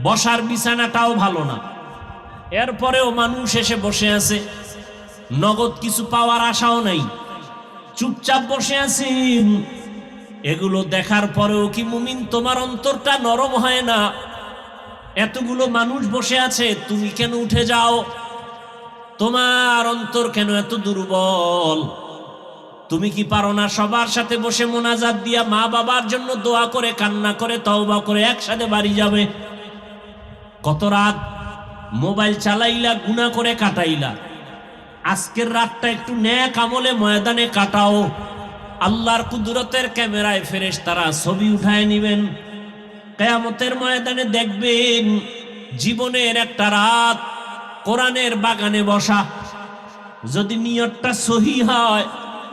বসার বিছানাটাও ভালো না, এরপরেও মানুষ এসে বসে আছে, নগদ কিছু পাওয়ার আশাও নাই, চুপচাপ বসে আছেন। এগুলো দেখার পরেও কি মুমিন তোমার অন্তরটা নরম হয় না? এতগুলো মানুষ বসে আছে, তুমি কেন উঠে যাও? তোমার অন্তর কেন এত দুর্বল? তুমি কি পারো না সবার সাথে বসে মোনাজাত দিয়া মা বাবার জন্য দোয়া করে, কান্না করে, তওবা করে একসাথে বাড়ি যাবে? কত রাত মোবাইল চালাইলা, গুনাহ করে কাটাইলা। আজকের রাতটা একটু নেক আমলে ময়দানে কাটাও। আল্লাহর কুদরতের ক্যামেরায় ফেরেশতারা ছবি উঠায় নিবেন। কিয়ামতের ময়দানে দেখবেন জীবনের একটা রাত কোরআনের বাগানে বসা। যদি নিয়তটা সহি হয়,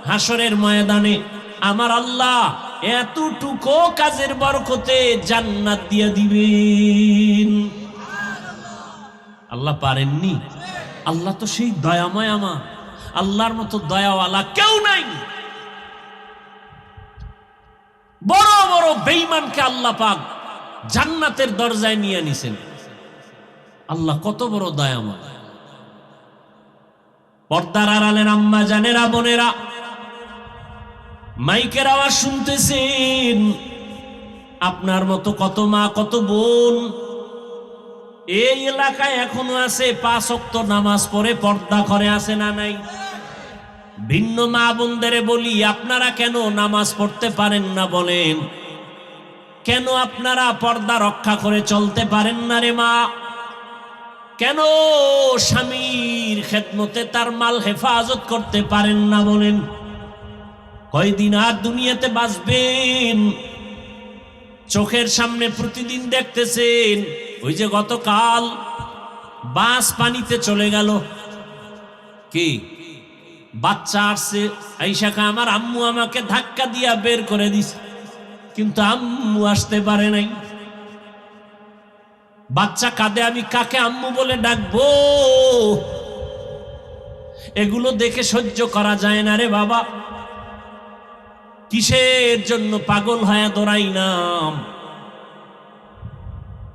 হাসরের ময়দানে আমার আল্লাহ এতটুকু কাজের বরকতে জান্নাত দিয়ে দিবেন। আল্লাহ পারেননি? আল্লাহ তো সেই দয়াময়। আমার আল্লাহর মতো দয়াওয়ালা কেউ নাই। বড় বড় বেঈমানকে আল্লাহ পাক জান্নাতের দরজায় নিয়ে নিছেন। আল্লাহ কত বড় দয়াময়। পর্দার আড়ালের আম্মা জানেরা, বোনেরা, মাইকের আওয়াজ শুনতেছেন, আপনার মতো কত মা, কত বোন এই এলাকায় এখনো আছে, 5 ওয়াক্ত নামাজ পড়ে পর্দা করে, আছে না নাই? ভিন্ন মা বোনদের বলি, আপনারা কেন নামাজ পড়তে পারেন না বলেন? কেন আপনারা পর্দা রক্ষা করে চলতে পারেন না রে মা? কেন স্বামীর খেদমতে তার মাল হেফাজত করতে পারেন না বলেন? কয়দিন আর দুনিয়াতে বাঁচবেন? চোখের সামনে প্রতিদিন দেখতেছেন, ওই যে গতকাল বাস পানিতে চলে গেল, কি বাচ্চা আসছে, আইসাকা আমার আম্মু আমাকে ধাক্কা দিয়া বের করে দিছে, কিন্তু আম্মু আসতে পারে নাই। বাচ্চা কাঁদে, আমি কাকে আম্মু বলে ডাকবো? এগুলো দেখে সহ্য করা যায় না রে বাবা। কিসের জন্য পাগল হয়ে দৌড়াই নাম?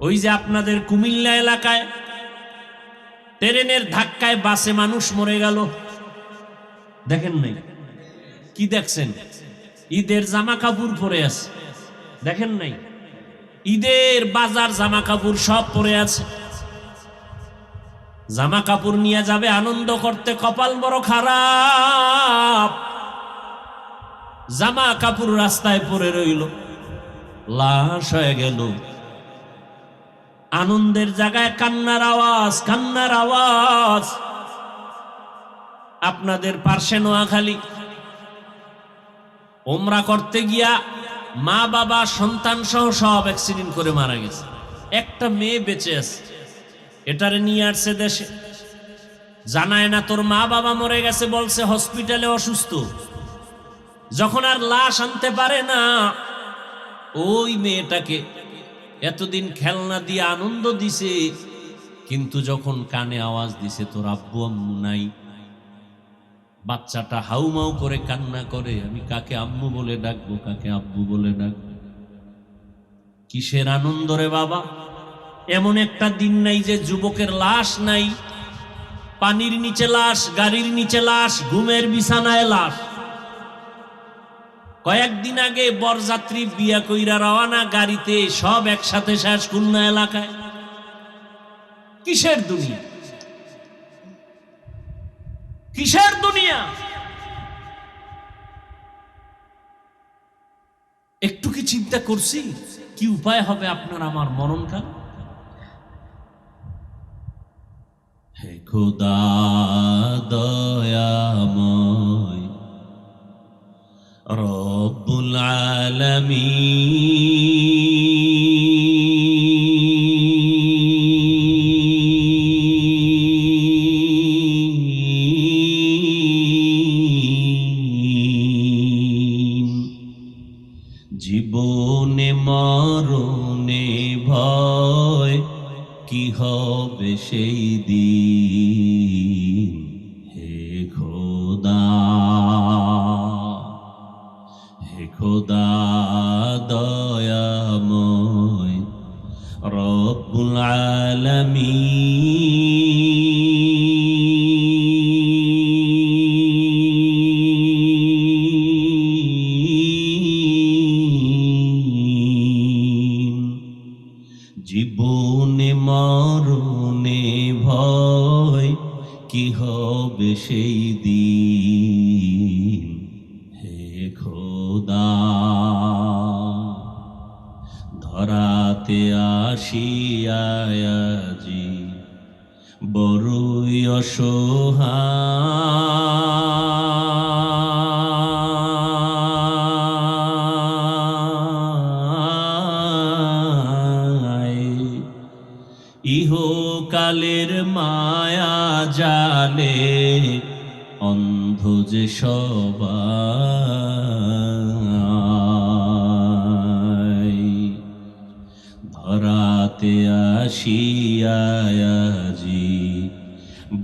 ওই যে আপনাদের কুমিল্লা এলাকায় ট্রেনের ধাক্কায় বাসে মানুষ মরে গেল, দেখেন নাই? কি দেখছেন? ঈদের জামা কাপড় পরে আছে, দেখেন নাই? ঈদের বাজার জামা কাপড় সব পরে আছে, জামা কাপড় নিয়ে যাবে আনন্দ করতে, কপাল বড় খারাপ, জামা কাপড় রাস্তায় পড়ে রইল, লাশ হয়ে গেল। আনন্দের জায়গায় কান্নার আওয়াজ, কান্নার আওয়াজ। আপনাদের পার্শ্বে নোয়াখালী ওমরা করতে গিয়া মা বাবা সন্তান সহ সব অ্যাক্সিডেন্ট করে মারা গেছে, একটা মেয়ে বেঁচে আছে, এটারে নিয়ে আসছে দেশে, জানায় না তোর মা বাবা মরে গেছে, বলছে হসপিটালে অসুস্থ। যখন আর লাশ আনতে পারে না, ওই মেয়েটাকে এতদিন খেলনা দিয়ে আনন্দ দিছে, কিন্তু যখন কানে আওয়াজ দিছে তোর আব্বু আম্মু নাই, বাচ্চাটা হাউমাউ করে কান্না করে, আমি কাকে আম্মু বলে ডাকবো, কাকে আব্বু বলে ডাকবো? কিসের আনন্দ রে বাবা? এমন একটা দিন নাই যে যুবকের লাশ নাই, পানির নিচে লাশ, গাড়ির নিচে লাশ, ঘুমের বিছানায় লাশ। কয়েকদিন আগে বরযাত্রী বিয়া কইরা রওয়ানা গাড়িতে, সব একসাথে শেষ খুলনা এলাকায়। কিসের দুনিয়া? কিসের দুনিয়া? একটু কি চিন্তা করছি কি উপায় হবে আপনার আমার মরণকাল? হে খোদা দয়াময় রব্বুল আলামিন, জীবনে মরণে ভয় কি হবে সেই দিন। হে খোদা, হে খোদা দয়াময় রব্বুল আলামিন, জীবনে মরণে ভয় কি হবে সেই দিন। হে খোদা, ধরাতে আসিয়াজি বড়ই অসহায়, ইহকালের মায়া জালে অন্ধ যে সবাই। ধরাতে আসিয়াজি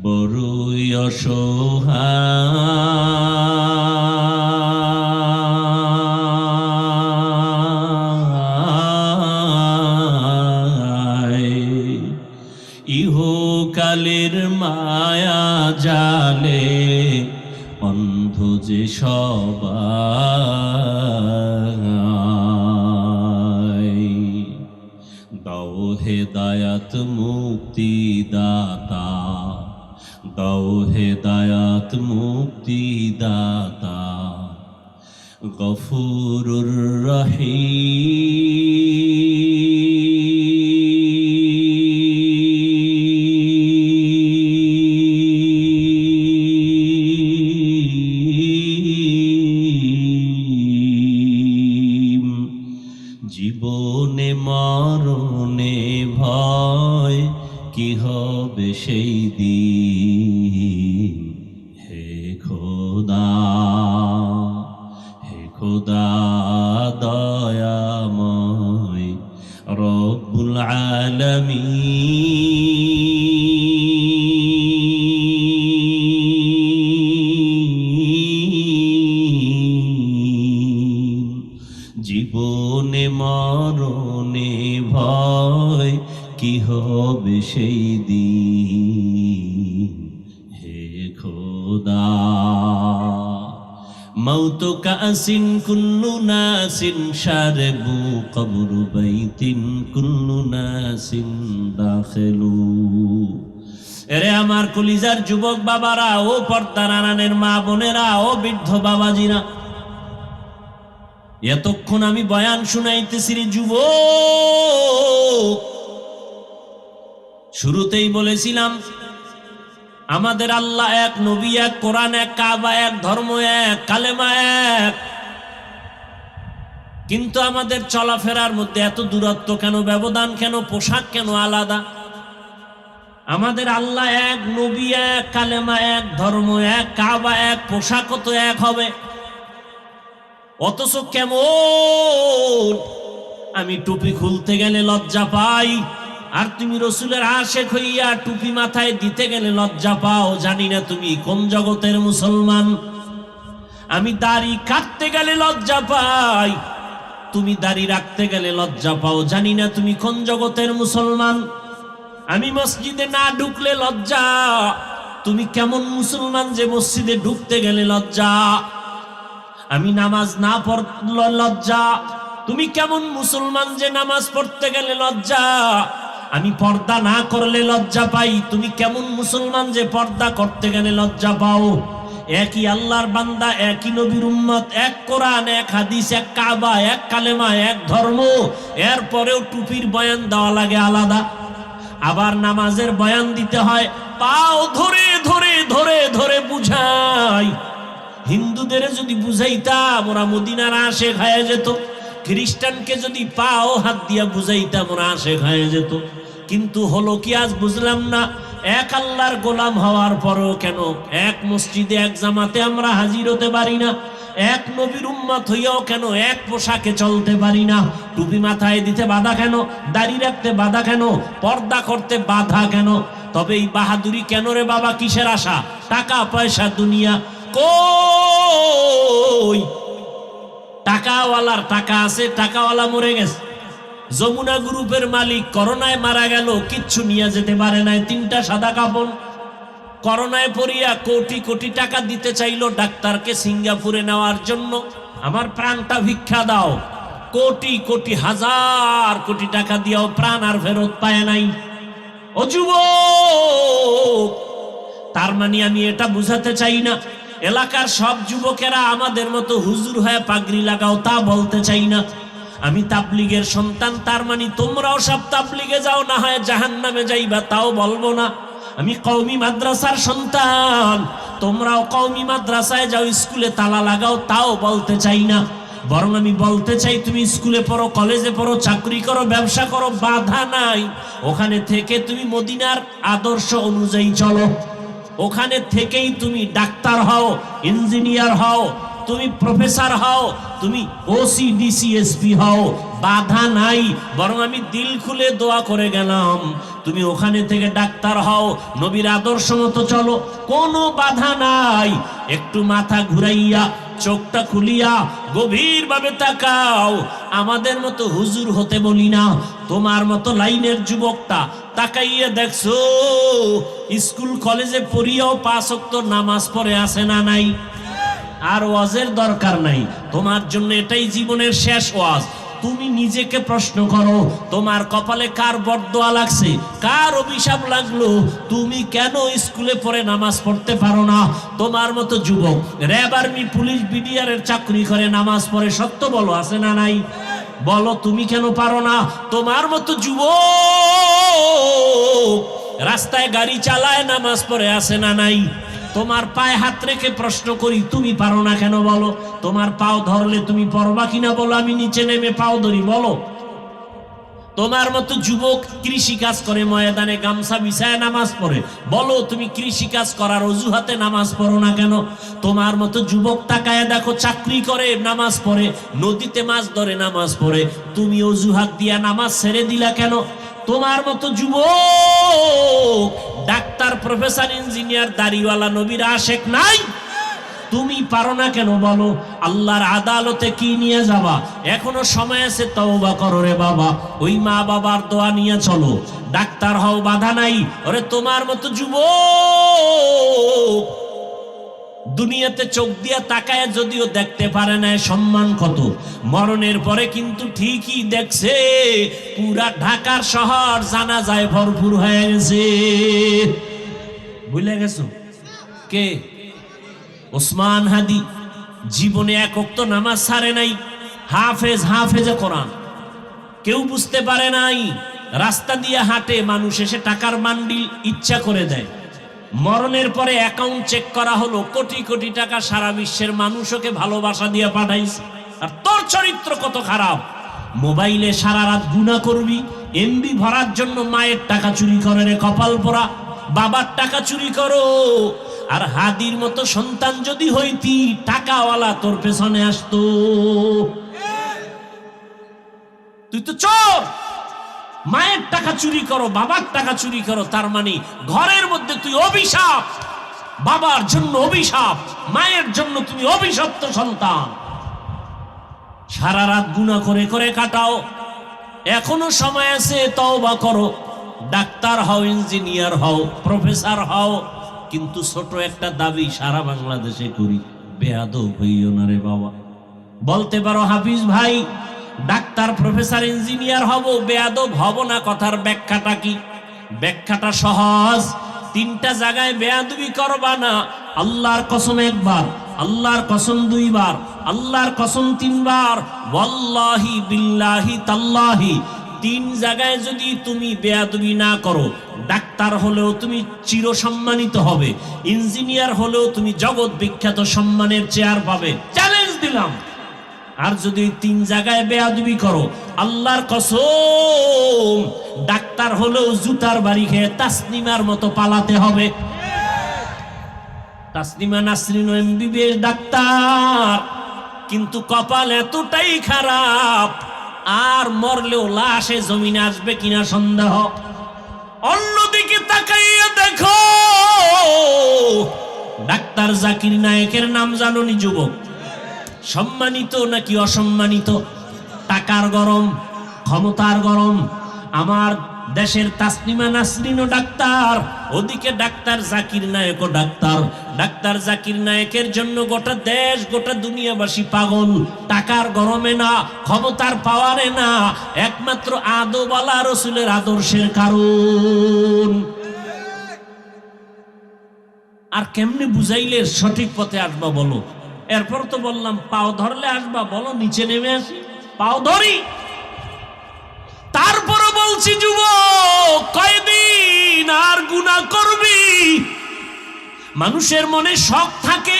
বড়ই অসহায়, ইহকালের মায়া জালে অন্ধ যে সবাই। দাও হেদায়াত মুক্তি দাতা, দাও হেদায়াত মুক্তি দাতা, গফুরুর রহিম, জীবনে মরণে ভয় কি হবে সেই দিন। হে খোদা, হে খোদা দয়াময় রব্বুল আলামিন, জীবনে মরণে ভয় কি হবে সেই দিন। খুদা। মাউতু কাসিন কুল্লু নাসিন শারবু কবরু বাইতিন কুল্লু নাসিন দাখিলু। এরে আমার কলিজার যুবক বাবারা, ও পর্দার আড়ালের মা বোনেরা, ও বৃদ্ধ বাবাজিরা, এতক্ষণ আমি বয়ান শুনাইতেছি রে যুবক। শুরুতেই বলেছিলাম আমাদের আল্লাহ এক, নবী এক, কোরআন এক, কাবা এক, ধর্ম এক, কালেমা এক। কিন্তু আমাদের চলাফেরার মধ্যে এত দূরত্ব কেন, ব্যবধান কেন, পোশাক কেন আলাদা? আমাদের আল্লাহ এক, নবী এক, কালেমা এক, ধর্ম এক, কাবা এক, পোশাকও তো এক হবে। অথচ কেমন আমি টুপি খুলতে গেলে লজ্জা পাই, আর তুমি রসুলের আশেক হইয়া টুপি মাথায় দিতে গেলে লজ্জা পাও। জানি না তুমি কোন জগতের মুসলমান। আমি দাড়ি কাটতে গেলে লজ্জা পাই, তুমি দাড়ি রাখতে গেলে লজ্জা পাও। জানি না তুমি কোন জগতের মুসলমান। আমি মসজিদে না ঢুকলে লজ্জা, তুমি কেমন মুসলমান যে মসজিদে ঢুকতে গেলে লজ্জা। আমি নামাজ না পড়লে লজ্জা, তুমি কেমন মুসলমান যে নামাজ পড়তে গেলে লজ্জা। আমি পর্দা না করলে লজ্জা পাই, তুমি কেমন মুসলমান যে পর্দা করতে গেলে লজ্জা পাও। একই আল্লাহর বান্দা, একই নবীর উম্মত, এক কোরআন, এক হাদিস, এক কাবা, এক কালেমা, এক ধর্ম। এরপরেও টুপির বয়ান দেওয়া লাগে আলাদা। আবার নামাজের বয়ান দিতে হয়, পাও ধরে ধরে ধরে ধরে বুঝাই। হিন্দুদের যদি বুঝাইতাম ওরা মদিনার আশেক হয়ে যেত, খ্রিস্টানকে যদি পাও হাত দিয়া বুঝাইতাম ওরা আশেক হয়ে যেত। কিন্তু হলো কি আজ বুঝলাম না, এক আল্লাহর গোলাম হওয়ার পরেও কেন এক মসজিদে এক জামাতে আমরা হাজির হতে পারি না? এক নবীর উম্মত হইয়াও কেন এক পোশাকে চলতে পারি না? টুপি মাথায় দিতে বাধা কেন? দাড়ি রাখতে বাধা কেন? পর্দা করতে বাধা কেন? তবে এই বাহাদুরি কেন রে বাবা? কিসের আশা? টাকা পয়সা দুনিয়া কই? টাকাওয়ালার টাকা আছে, টাকাওয়ালা মরে গেছে। যমুনা গ্রুপের মালিক করোনায় মারা গেল, কিচ্ছু নিয়ে যেতে পারে নাই, 3টা সাদা কাপড়। করোনায় পড়িয়া কোটি কোটি টাকা দিতে চাইলো ডাক্তারকে সিঙ্গাপুরে নেওয়ার জন্য। আমার প্রাণটা ভিক্ষা দাও। কোটি কোটি হাজার কোটি টাকা দিয়েও প্রাণ আর ফেরত পায় নাই। ও যুবক, তার মানে আমি এটা বুঝাতে চাই না এলাকার সব যুবকেরা আমাদের মতো হুজুর হয়ে পাগড়ি লাগাও, তা বলতে চাই না। আমি তাবলীগের সন্তান, তার মানে তোমরাও সব তাবলীগে যাও, না হয় জাহান্নামে যাইবা, তাও বলবো না। আমি কওমি মাদ্রাসার সন্তান, তোমরাও কওমি মাদ্রাসায় যাও, স্কুলে তালা লাগাও, তাও বলতে চাই না। বরং আমি বলতে চাই তুমি স্কুলে পড়ো, কলেজে পড়ো, চাকরি করো, ব্যবসা করো, বাধা নাই। ওখানে থেকে তুমি মদিনার আদর্শ অনুযায়ী চলো। ওখানে থেকেই তুমি ডাক্তার হও, ইঞ্জিনিয়ার হও, তুমি প্রফেসর হও, তুমি ওসি ডিসি এসপি হও, বাধা নাই। বরং আমি দিল খুলে দোয়া করে গেলাম তুমি ওখানে থেকে ডাক্তার হও, নবীর আদর্শ মতো চলো, কোনো বাধা নাই। একটু মাথা ঘুরাইয়া চোখটা খুলিয়া গভীরভাবে তাকাও। আমাদের মতো হুজুর হতে বলি না, তোমার মতো লাইনের যুবকটা তাকাইয়া দেখছো স্কুল কলেজে পড়িয়াও 5 ওয়াক্ত নামাজ পড়ে আসে না নাই? আর ওয়াজের দরকার নাই, তোমার জন্য এটাই জীবনের শেষ ওয়াজ। তুমি নিজেকে প্রশ্ন করো, তোমার কপালে কার বরদোয়া লাগছে, কার অভিশাপ লাগলো? তুমি কেন স্কুলে পড়ে নামাজ পড়তে পারো না? তোমার মতো যুবক র্যাব, আর্মি, পুলিশ, বিডিআর এর চাকরি করে নামাজ পড়ে, সত্য বলো, আছে না নাই? বলো তুমি কেন পারো না? তোমার মতো যুবক রাস্তায় গাড়ি চালায়, নামাজ পড়ে, আছে না নাই? তোমার পায়ে হাত রেখে প্রশ্ন করি, তুমি পারো না কেন বলো? তোমার পাও ধরলে তুমি পড়বা কিনা বলো? আমি নিচে নেমে পাও ধরি, বলো। তোমার মতো যুবক কৃষি কাজ করে, ময়দানে গামছা বিছায় নামাজ পড়ে, বলো তুমি কৃষি কাজ করার অজুহাতে নামাজ পড়ো না কেন? তোমার মতো যুবক তাকায় দেখো চাকরি করে, নামাজ পড়ে, নদীতে মাছ ধরে, নামাজ পড়ে, তুমি অজুহাত দিয়া নামাজ ছেড়ে দিলা কেন? তোমার মতো যুবক ডাক্তার, প্রফেসর, ইঞ্জিনিয়ার, দাড়িওয়ালা, নবীর আশেক নাই? তুমি পারো না কেন বলো? আল্লাহর আদালতে কি নিয়ে যাবা? এখনো সময় আছে, তওবা করো রে বাবা। ওই মা বাবার দোয়া নিয়ে চলো, ডাক্তার হও, বাধা নাই। ওরে তোমার মতো যুবক দুনিয়াতে চোখ দিয়া তাকায় যদিও দেখতে পারে না সম্মান কত, মরণের পরে কিন্তু ঠিকই দেখছে পুরা ঢাকার শহর জানাজায় ভরপুর হয়ে গেছে। ভুলে গেছো কে? ওসমান হাদি জীবনে এক ওয়াক্ত নামাজ ছাড়ে নাই, হাফেজে কোরআন। কেউ বুঝতে পারে নাই, রাস্তা দিয়ে হাঁটে, মানুষ এসে টাকার বান্ডিল ইচ্ছা করে দেয়। মরণের পরে অ্যাকাউন্ট চেক করা হলো, কোটি কোটি টাকা সারা বিশ্বের মানুষ ওকে ভালোবাসা দিয়ে পাঠাইছে। আর তোর চরিত্র কত খারাপ, মোবাইলে সারা রাত গুনাহ করবি, এমবি ভরার জন্য মায়ের টাকা চুরি করে রে কপাল পোড়া, বাবার টাকা চুরি করো। আর হাদির মতো সন্তান যদি হইতি, টাকাওয়ালা তোর পেছনে আসতো। তুই তো চোর, মায়ের টাকা চুরি করো, বাবার টাকা চুরি করো, তার মানে ঘরের মধ্যে তুই অভিশাপ। বাবার জন্য অভিশাপ, মায়ের জন্য তুমি অভিশপ্ত সন্তান। সারা রাত গুনাহ করে করে কাটাও, এখনো সময় আছে, তওবা করো। ডাক্তার হও, ইঞ্জিনিয়ার হও, প্রফেসর হও, কিন্তু ছোট একটা দাবি সারা বাংলাদেশে করি, বেয়াদব হইও না রে বাবা। বলতে পারো হাফিজ ভাই ডাক্তার প্রফেসর ইঞ্জিনিয়ার হব, বেয়াদব হব না, কথার ব্যাখ্যাটা কি? ব্যাখ্যাটা সহজ, তিনটা জায়গায় বেয়াদবি করবা না। আল্লাহর কসম একবার, আল্লাহর কসম দুইবার, আল্লাহর কসম তিনবার, ওয়াল্লাহি বিল্লাহি তাল্লাহি। তিন জায়গায় যদি তুমি বেয়াদবি না করো, ডাক্তার হলেও তুমি চির সম্মানিত হবে, ইঞ্জিনিয়ার হলেও তুমি জগৎ বিখ্যাত সম্মানের চেয়ার পাবে, চ্যালেঞ্জ দিলাম। আর যদি তিন জায়গায় বেয়াদবি করো, আল্লাহর কসম ডাক্তার হলেও জুতার বাড়ি খেয়ে তাসনিমার মতো পালাতে হবে। তাসনিমা নাসরিন এমবিবিএস ডাক্তার, কিন্তু কপাল এতটাই খারাপ, আর মরলেও লাশে জমিনে আসবে কিনা সন্দেহ। অন্যদিকে তাকাইয়া দেখো, ডাক্তার জাকির নায়েকের নাম জানোনি যুবক? সম্মানিত নাকি অসম্মানিত? টাকার গরম, ক্ষমতার গরম। আমার দেশের তাসনিমা নাসরিনও ডাক্তার, ওদিকে ডাক্তার জাকির নায়েকও ডাক্তার। ডাক্তার জাকির নায়েকের জন্য গোটা দেশ, গোটা দুনিয়াবাসী পাগল। টাকার গরমে না, ক্ষমতার পাওয়ারে না, একমাত্র আদওয়ালা রাসূলের আদর্শের কারণ। আর কেমনে বুঝাইলে সঠিক পথে আসবা বলো? এরপর তো বললাম পাও ধরলে আসবা, বলো নিচে নেমে আসি, পাও ধরি। তারপরে বলছি যুবক, কয়দিন আর গুনাহ করবি? মানুষের মনে শখ থাকে,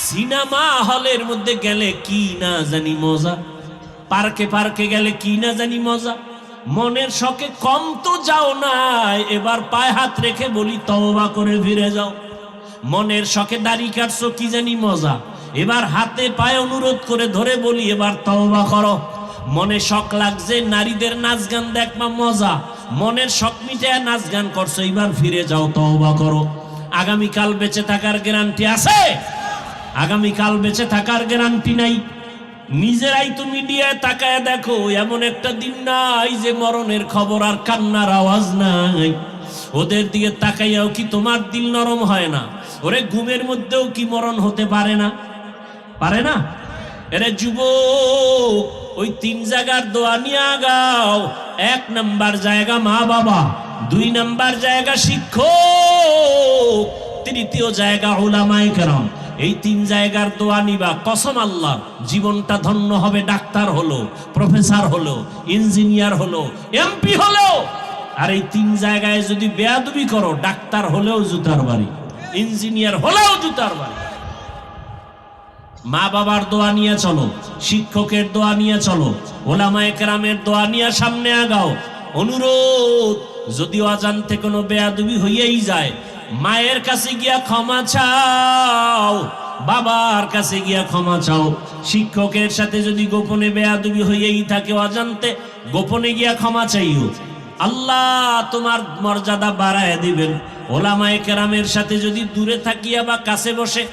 সিনেমা হলের মধ্যে গেলে কি না জানি মজা, পার্কে পার্কে গেলে কি না জানি মজা। মনের শখে কম তো যাও না, এবার পায়ে হাত রেখে বলি তওবা করে ফিরে যাও। মনের শখে দাড়ি কাটছো, কি জানি মজা, এবার হাতে পায়ে অনুরোধ করে ধরে বলি এবার তওবা করো। মনে শখ লাগছে নারীদের নাচ গান দেখবা, মজা, মনের শখ মিটায় নাচ গান করছো, এবার ফিরে যাও, তওবা করো। আগামীকাল বেঁচে থাকার গ্যারান্টি আছে? আগামীকাল বেঁচে থাকার গ্যারান্টি নাই। নিজেরাই তো মিডিয়ায় তাকায় দেখো, এমন একটা দিন নাই যে মরণের খবর আর কান্নার আওয়াজ নাই। ওদের দিকে তাকাইয়াও কি তোমার দিল নরম হয় না? ওরে ঘুমের মধ্যেও কি মরণ হতে পারে না? পারে না? এরে যুবক, ওই তিন জায়গার দোয়া নিয়ে আগাও। এক নাম্বার জায়গা মা বাবা, দুই নাম্বার জায়গা শিক্ষক, তৃতীয় জায়গা উলামায়ে কেরাম। এই তিন জায়গার দোয়া নিবা, কসম আল্লাহ জীবনটা ধন্য হবে। ডাক্তার হলো, প্রফেসর হলো, ইঞ্জিনিয়ার হলো, এমপি হলো। আর এই তিন জায়গায় যদি বেয়াদবি করো, ডাক্তার হলেও জুতার বাড়ি, ইঞ্জিনিয়ার হলেও জুতার বাড়ি। মা বাবার দোয়া নিয়ে চলো, শিক্ষকের দোয়া নিয়ে চলো, ওলামায়ে কেরামের দোয়া নিয়ে সামনে আগাও। অনুরোধ, যদি অজান্তে কোনো বেয়াদবি হইয়াই যায়, মায়ের কাছে গিয়া ক্ষমা চাও, বাবার কাছে গিয়া ক্ষমা চাও। শিক্ষকের সাথে যদি গোপনে বেয়াদবি হইয়াই থাকে অজান্তে, গোপনে গিয়া ক্ষমা চাইও, আল্লাহ তোমার মর্যাদা বাড়ায় দিবেন। ওলামায়ে কেরামের সাথে যদি দূরে থাকিয়া বা কাছে বসে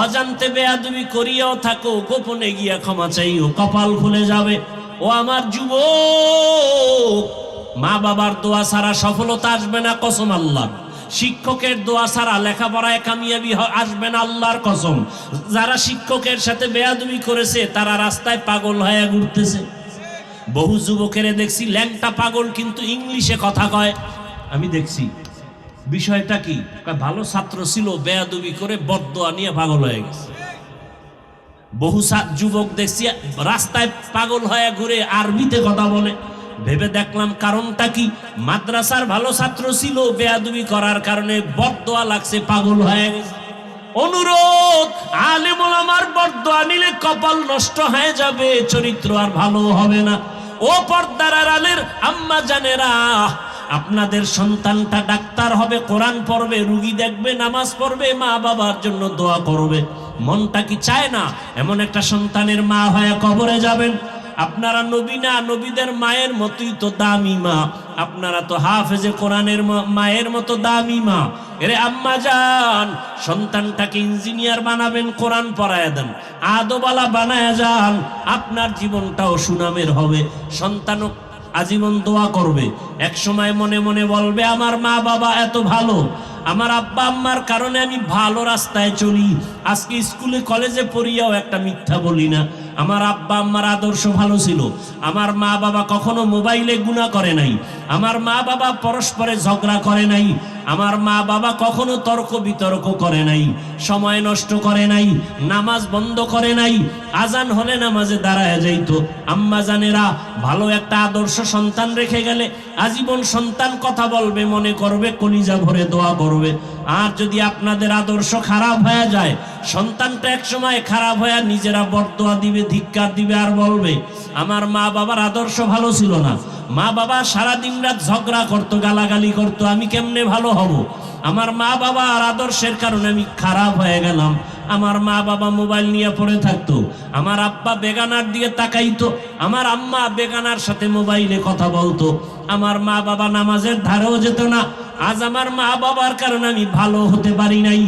অজান্তে বেয়াদবি করিয়াও থাকো, গোপনে গিয়া ক্ষমা চাইও, কপাল খুলে যাবে। ও আমার যুবক, মা বাবার দোয়া ছাড়া সফলতা আসবে না, কসম আল্লাহ। শিক্ষকের দোয়া ছাড়া লেখাপড়ায় কামিয়াবি আসবে না, আল্লাহর কসম। যারা শিক্ষকের সাথে বেয়াদবি করেছে তারা রাস্তায় পাগল হয়ে ঘুরতেছে। বহু যুবকের দেখছি ল্যাংটা পাগল, কিন্তু ইংলিশে কথা কয়। আমি দেখছি বিষয়টা কি, ভালো ছাত্র ছিল, বেয়াদবি করে বদদোয়া নিয়ে পাগল হয়ে গেছে। বহু যুবক দেখছি রাস্তায় পাগল হয়ে ঘুরে আরবিতে কথা বলে। ভেবে দেখলাম কারণটা কি, মাদ্রাসার ভালো ছাত্র ছিল, বেয়াদবি করার কারণে বদদোয়া লাগছে, পাগল হয়ে গেছে। অনুরোধ, আলেম ওলামার বদদোয়া নিলে কপাল নষ্ট হয়ে যাবে, চরিত্র আর ভালো হবে না। ও পর্দার আড়ালের আম্মা জানেরা, আপনাদের সন্তানটা ডাক্তার হবে, কোরআন পড়বে, রুগী দেখবে, নামাজ পড়বে, মা বাবার জন্য দোয়া করবে। মনটা কি চায় না এমন একটা সন্তানের মা হয়ে কবরে যাবেন? আপনারা নবী না, নবীদের মায়ের মতোই তো দামি মা। আপনারা তো হাফেজে কোরআনের মায়ের মতো দামি মা। এরে আম্মা যান, সন্তানটাকে ইঞ্জিনিয়ার বানাবেন, কোরআন পড়ায় দেন, আদবালা বানায় যান, আপনার জীবনটাও সুনামের হবে। সন্তানও আজীবন দোয়া করবে, এক সময় মনে মনে বলবে আমার মা বাবা এত ভালো, আমার আব্বা আম্মার কারণে আমি ভালো রাস্তায় চলি। আজকে স্কুলে কলেজে পড়িয়াও একটা মিথ্যা বলি না। আমার আব্বা আম্মার আদর্শ ভালো ছিল, আমার মা বাবা কখনো মোবাইলে গুনাহ করে নাই, আমার মা বাবা পরস্পরে ঝগড়া করে নাই, আমার মা বাবা কখনো তর্ক বিতর্ক করে নাই, সময় নষ্ট করে নাই, নামাজ বন্ধ করে নাই, আজান হলে নামাজে দাঁড়ায় যাইতো। আম্মা জানেরা, ভালো একটা আদর্শ সন্তান রেখে গেলে আজীবন সন্তান কথা বলবে, মনে করবে, কলিজা ভরে দোয়া করবে। আর যদি আপনাদের আদর্শ খারাপ হয়ে যায়, সন্তানটা এক সময় খারাপ হয়ে নিজেরা বদদোয়া দিবে, ধিক্কার দিবে, আর বলবে আমার মা বাবার আদর্শ ভালো ছিল না, মা বাবা সারাদিন রাত ঝগড়া করতো, গালাগালি করতো, আমি কেমনে ভালো হব? আমার মা বাবার আদর্শের কারণে আমি খারাপ হয়ে গেলাম। আমার মা বাবা মোবাইল নিয়ে পড়ে থাকতো, আমার আব্বা বেগানার দিকে তাকাইতো, আমার আম্মা বেগানার সাথে মোবাইলে কথা বলতো, আমার মা বাবা নামাজের ধারেও যেত না। আজ আমার মা বাবার কারণে আমি ভালো হতে পারি নাই।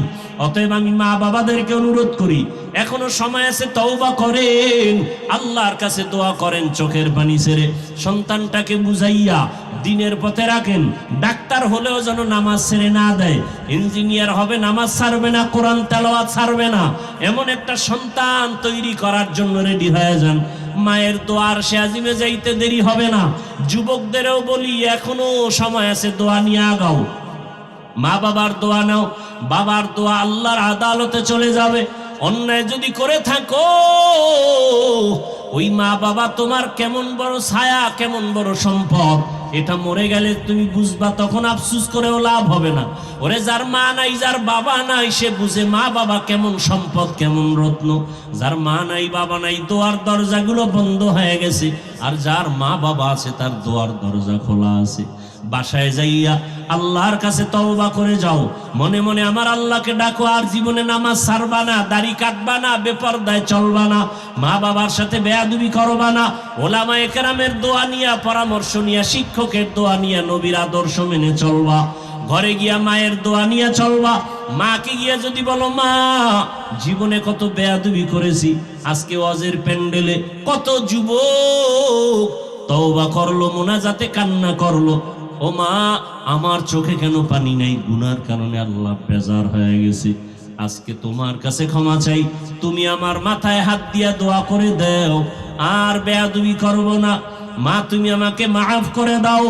অতএব আমি মা বাবাদেরকে অনুরোধ করি, এখনো সময় আছে, তওবা করেন, আল্লাহর কাছে দোয়া করেন, চোখের পানি ছেড়ে সন্তানটাকে বুঝাইয়া দিনের পথে রাখেন। ডাক্তার হলেও যেন নামাজ ছেড়ে না দেয়, ইঞ্জিনিয়ার হবে, নামাজ ছাড়বে না, কোরআন তেলাওয়াত ছাড়বে না, এমন একটা সন্তান তৈরি করার জন্য রেডি হয়ে যান। মায়ের দোয়ার সে আজিমে যাইতে দেরি হবে না। যুবকদেরও বলি, এখনো সময় আছে, দোয়া নিয়ে আগাও, মা বাবার দোয়া নাও। বাবার দোয়া আল্লাহর আদালতে চলে যাবে। অন্যায় যদি করে থাকো, ওই মা বাবা তোমার কেমন বড় ছায়া, কেমন বড় সম্পদ, এটা মরে গেলে তুমি বুঝবা, তখন আফসুস করেও লাভ হবে না। ওরে যার মা নাই, যার বাবা নাই, সে বুঝে মা বাবা কেমন সম্পদ, কেমন রত্ন। যার মা নাই, বাবা নাই, দোয়ার দরজাগুলো বন্ধ হয়ে গেছে। আর যার মা বাবা আছে, তার দোয়ার দরজা খোলা আছে। বাসায় যাইয়া আল্লাহর কাছে তওবা করে যাও, মনে মনে আমার আল্লাহকে ডাকো। আর জীবনে নামাজ ছাড়বা না, দাড়ি কাটবা না, বেপরদায় চলবা না, মা বাবার সাথে বেয়াদবি করবা না, ওলামায়ে কেরামের দোয়া নিয়া, পরামর্শ নিয়া, শিক্ষকের দোয়া নিয়া, নবীর আদর্শ মেনে চলবা। ঘরে গিয়া মায়ের দোয়া নিয়ে চলবা। মাকে গিয়া যদি বলো, মা জীবনে কত বেয়াদবি করেছি, আজকে ওয়াজের প্যান্ডেলে কত যুবক তওবা করলো, মুনাজাতে কান্না করলো, ও মা আমার চোখে কেন পানি নাই? গুনার কারণে আল্লাহ বেজার হয়ে গেছে, আজকে তোমার কাছে ক্ষমা চাই, তুমি আমার মাথায় হাত দিয়া দোয়া করে দাও, আর বেয়াদবি করব না। মা তুমি আমাকে মাফ করে দাও।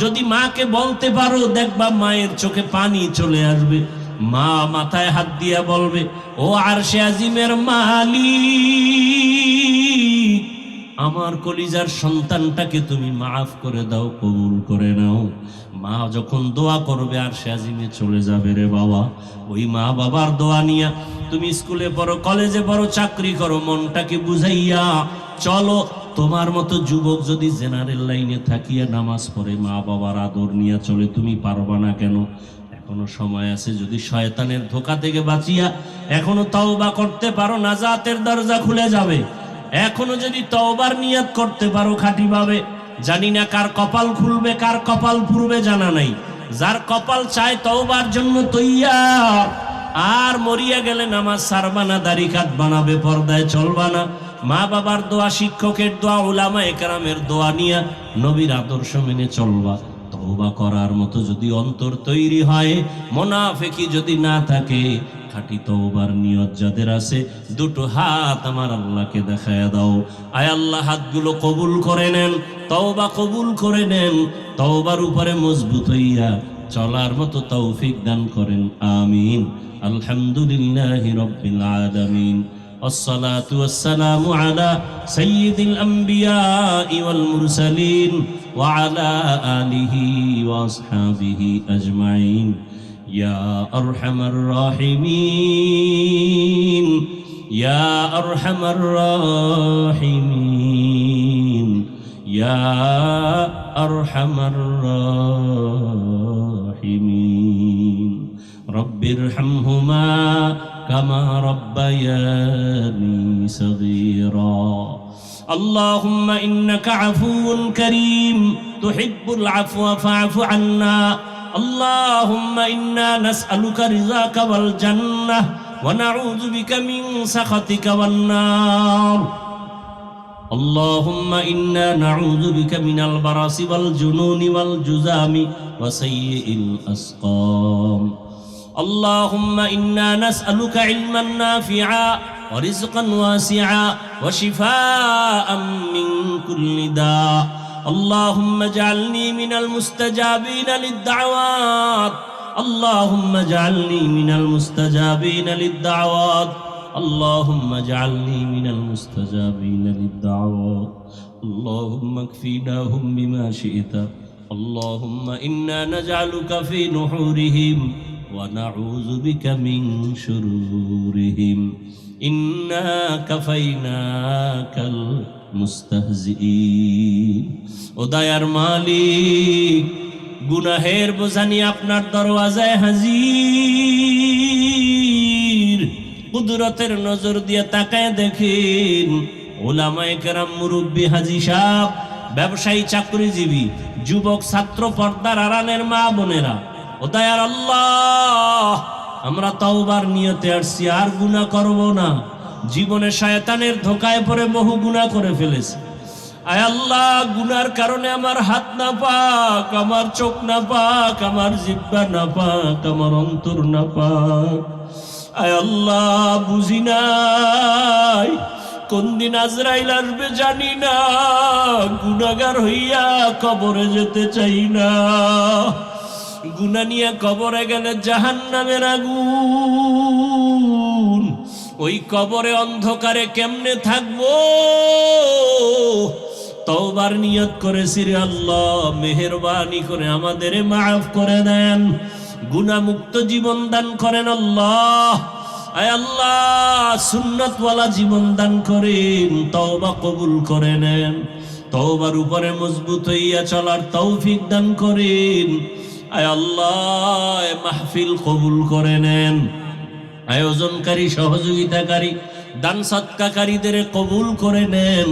যদি মাকে বলতে পারো, দেখবা মায়ের চোখে পানি চলে আসবে। মা মাথায় হাত দিয়া বলবে, ও আরশে আজিমের মালিক, আমার কলিজার সন্তানটাকে তুমি মাফ করে দাও, কবুল করে নাও। মা যখন দোয়া করবে, আরশে আজিমে চলে যাবে রে বাবা। ওই মা বাবার দোয়া নিয়া তুমি স্কুলে পড়ো, কলেজে পড়ো, চাকরি করো, মনটাকে বুঝাইয়া চলো। তোমার মতো যুবক যদি জেনারেল লাইনে থাকিয়া নামাজ পড়ে, মা বাবার আদর নিয়ে চলে, তুমি পারবা না কেন? এখনো সময় আছে, যদি শয়তানের ধোঁকা থেকে বাঁচিয়া এখনো তওবা করতে পারো, নাজাতের দরজা খুলে যাবে। এখনো যদি তওবার নিয়ত করতে পারো খাঁটি ভাবে, জানি না কার কপাল খুলবে, কার কপাল পুরবে জানা নাই। যার কপাল চায় তওবার জন্য তৈয়ার, আর মরিয়া গেলে নামাজ ছাড়বা না, দাড়ি কাটবা না, বেপরদায় চলবা না। মা বাবার দোয়া, শিক্ষকের দোয়া, উলামায়ে কেরামের দোয়া নিয়া নবীর আদর্শ মেনে চলবা। তওবা করার মতো যদি অন্তর তৈরি হয়, মুনাফিকি যদি না থাকে, খাঁটি তওবার নিয়ত যাদের আছে, দুটো হাত আমার আল্লাহকে দেখায়া দাও। আয় আল্লাহ, হাতগুলো কবুল করে নেন, তওবা কবুল করে নেন, তওবার উপরে মজবুত হইয়া চলার মতো তৌফিক দান করেন। আমিন। আলহামদুলিল্লাহি রাব্বিল আলামিন। والصلاة والسلام على سيد الأنبياء والمرسلين وعلى آله وأصحابه أجمعين يا أرحم الراحمين يا أرحم الراحمين يا أرحم الراحمين رب ارحمهما كما ربياني صغيرا اللهم إنك عفو كريم تحب العفو فاعف عنا اللهم إنا نسألك رضاك والجنة ونعوذ بك من سخطك والنار اللهم إنا نعوذ بك من البرص والجنون والجذام وسيء الأسقام اللهم إنا نسألك علما نافعا ورزقا واسعا وشفاء من كل داء اللهم اجعلني من المستجابين للدعوات اللهم اجعلني من المستجابين للدعوات اللهم اجعلني من المستجابين للدعوات اللهم اكفيناهم بما شئت اللهم إنا نجعلك في نحورهم ونعوذ بك من شرورهم إنا كفيناك المستهزئين ওদায়ার মালিক গুনাহের বোঝা নিয়ে আপনার দরওয়াজায় হাজির কুদরতের নজর দিয়ে তাকায় দেখেন উলামায়ে কেরাম মুরব্বি হাজী সাহেব ব্যবসায়ী চাকরিজীবী যুবক ছাত্র পর্দার আড়ালের মা বোনেরা ও দয়ার আল্লাহ আমরা তওবার নিয়তে আসছি আর গুনাহ করব না জীবনে শয়তানের ধোঁকায় পড়ে বহু গুনাহ করে ফেলেছি আয় আল্লাহ গুনার কারণে আমার হাত না পাক আমার চোখ না পাক আমার জিহ্বা না পাক আমার অন্তর না পাক আয় আল্লাহ বুঝি নাই কোন দিন আজরাইল আসবে জানি না গুনাহগার হইয়া কবরে যেতে চাই না গুনাহ নিয়ে কবরে গেলে জাহান্নামের আগুন ওই কবরে অন্ধকারে কেমনে থাকবো তওবার নিয়ত করেছি রে আল্লাহ মেহেরবানি করে আমাদের মাফ করে দেন গুনাহ মুক্ত জীবন দান করেন আল্লাহ আয় আল্লাহ সুন্নাতওয়ালা জীবন দান করেন তওবা কবুল করে নেন তওবার উপরে মজবুত হইয়া চলার তৌফিক দান করেন আয় আল্লাহ মাহফিল কবুল করে নেন আয়োজনকারী সহযোগিতাকারী দান সদকাকারীদের কবুল করে নেন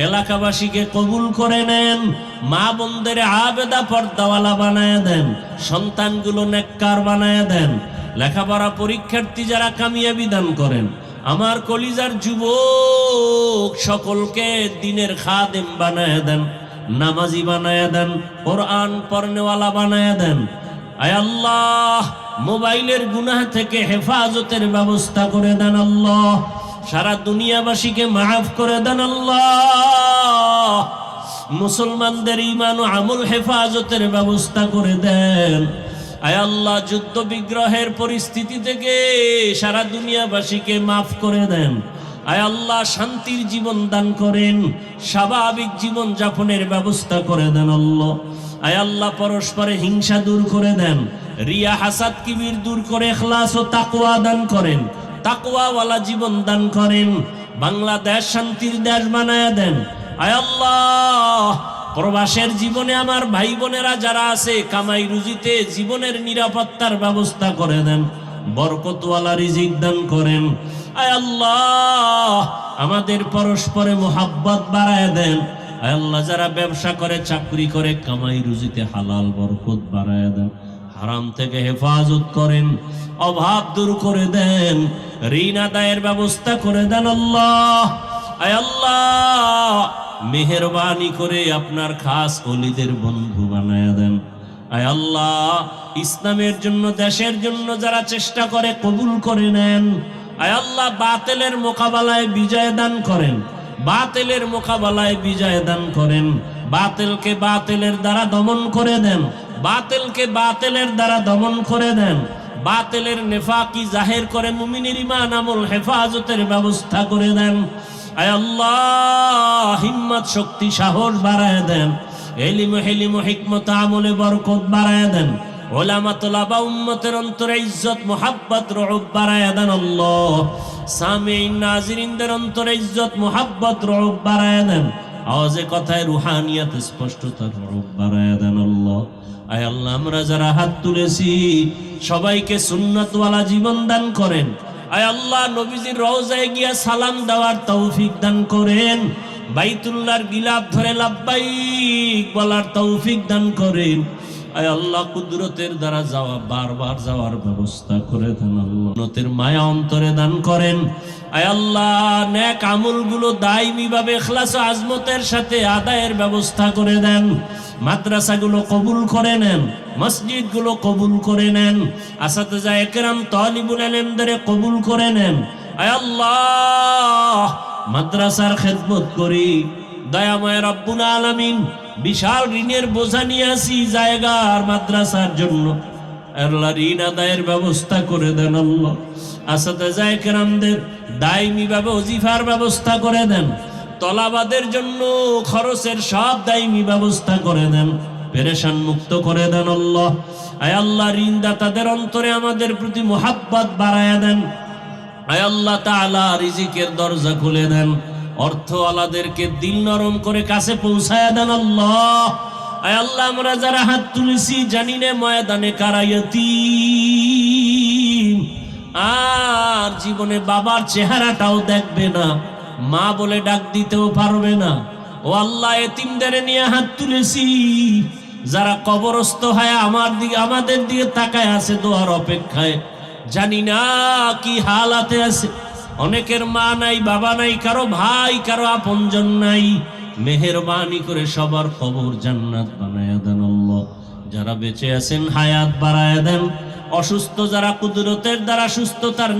এলাকাবাসীকে কবুল করে নেন মা বোনদের আবেদা পর্দাওয়ালা বানায় দেন সন্তানগুলো নেককার বানায় দেন লেখাপড়া পরীক্ষার্থী যারা কামিয়াবি দান করেন আমার কলিজার যুবক সকলকে দিনের খাদেম বানায় দেন নামাজি বানায় দেন কোরআন পড়নেওয়ালা বানায় দেন আয় আল্লাহ মোবাইলের গুনাহ থেকে হেফাজতের ব্যবস্থা করে দেন আল্লাহ সারা দুনিয়াবাসীকে মাফ করে দেন আল্লাহ মুসলমানদের ঈমান ও আমল হেফাজতের ব্যবস্থা করে দেন আয় আল্লাহ যুদ্ধ বিগ্রহের পরিস্থিতি থেকে সারা দুনিয়াবাসীকে মাফ করে দেন আয় আল্লাহ শান্তির জীবন দান করেন স্বাভাবিক জীবন যাপনের ব্যবস্থা করে দেন আল্লাহ আয় আল্লাহ পরস্পরে হিংসা দূর করে দেন রিয়া হাসাদ কিবির দূর করে ইখলাস ও তাকওয়া দান করেন তাকওয়াওয়ালা জীবন দান করেন বাংলাদেশ শান্তির দেশ বানায়া দেন আয় আল্লাহ প্রবাসের জীবনে আমার ভাই বোনেরা যারা আছে কামাই রুজিতে জীবনের নিরাপত্তার ব্যবস্থা করে দেন বরকতওয়ালা রিজিক দান করেন আয় আল্লাহ আমাদের পরস্পরে মোহাব্বত বাড়ায় দেন আয় আল্লাহ যারা ব্যবসা করে চাকরি করে কামাই রুজিতে হালাল বরকত বাড়ায় দেন হারাম থেকে হেফাজত করেন অভাব দূর করে দেন ঋণ আদায়ের ব্যবস্থা করে দেন আল্লাহ আয় আল্লাহ মেহেরবানি করে আপনার খাস ওলিদের বন্ধু বানায়া দেন আয় আল্লাহ, ইসলামের জন্য, দেশের জন্য যারা চেষ্টা করে কবুল করে নেন। আয় আল্লাহ, বাতিলের মোকাবেলায় বিজয় দান করেন, বাতিলের মোকাবেলায় বিজয় দান করেন। বাতিলকে বাতিলের দ্বারা দমন করে দেন, বাতিলকে বাতিলের দ্বারা দমন করে দেন। বাতিলের নেফাকি জাহের করে মুমিনের ঈমান আমল হেফাজতের ব্যবস্থা করে দেন। আয় আল্লাহ, হিম্মত শক্তি সাহস বাড়ায় দেন, ইলম হিলিম হিকমত আমলে বরকত বাড়ায় দেন। উলামা তোলাবা উম্মতের অন্তরে ইজ্জত মুহাব্বত রউফ বাড়ায় দেন আল্লাহ। সামিঈন নাজিরিনদের অন্তরে ইজ্জত মুহাব্বত রউফ বাড়ায় দেন। আওয়াজে কথায় রুহানিয়াত স্পষ্টতা রউফ বাড়ায় দেন আল্লাহ। আয় আল্লাহ, আমরা যারা হাত তুলেছি সবাইকে সুন্নাতওয়ালা জীবন দান করেন। আয় আল্লাহ, নবীজির রওজায় গিয়া সালাম দেওয়ার তৌফিক দান করেন, বাইতুল্লাহর গিলাফ ধরে লাব্বাইক বলার তৌফিক দান করেন। আয় আল্লাহ, কুদরতের দ্বারা যাওয়া, বারবার যাওয়ার ব্যবস্থা করে দেন আল্লাহ। নতের মায়া অন্তরে দান করেন। আয় আল্লাহ, নেক আমলগুলো দায়মি ভাবে ইখলাস ও আজমতের সাথে আদায়ের ব্যবস্থা করে দেন। মাদ্রাসাগুলো কবুল করে নেন, মসজিদগুলো কবুল করে নেন, আসাতিজা একরাম তালিবুল ইলমদের কবুল করে নেন। আয় আল্লাহ, মাদ্রাসার খেদমত করি, দয়াময় রব্বুল আলামিন, বিশাল ঋণের বোঝা নিয়ে আসি জায়গার মাদ্রাসার জন্য। আল্লাহ, ঋণ আদায়ের ব্যবস্থা করে দেন আল্লাহ। আসাতিজা একরামদের দায়মি ভাবে ওজিফার ব্যবস্থা করে দেন। তলাবাদের জন্য খরচের সব দায়মি ব্যবস্থা করে দেন, পেরেশান মুক্ত করে দেন আল্লাহ। আয় আল্লাহ, ঋণদাতাদের অন্তরে আমাদের প্রতি মুহাব্বত বাড়ায়া দেন। আয় আল্লাহ তাআলা, রিজিকের দরজা খুলে দেন, অর্থওয়ালাদেরকে দিল নরম করে কাছে পৌঁছায়া দেন আল্লাহ। আয় আল্লাহ, আমরা যারা হাত তুলেছি জানি না ময়দানে কারা ইয়তীম, আর জীবনে বাবার চেহারাটাও দেখবে না, মা বলে ডাক দিতেও পারবে না। ও আল্লাহ, এতিমদের নিয়ে হাত তুলেছি, যারা কবরস্থ হয়ে আমাদের দিকে তাকায় আছে দোয়ার অপেক্ষায়, জানি না কি হালাতে আছে। অনেকের মা নাই, বাবা নাই, কারো ভাই, কারো আপনজন নাই। মেহেরবানি করে সবার কবর জান্নাত বানায়া দেন আল্লাহ। যারা বেঁচে আছেন হায়াত বাড়ায়া দেন, অসুস্থ যারা কুদরতের দ্বারা সুস্থতার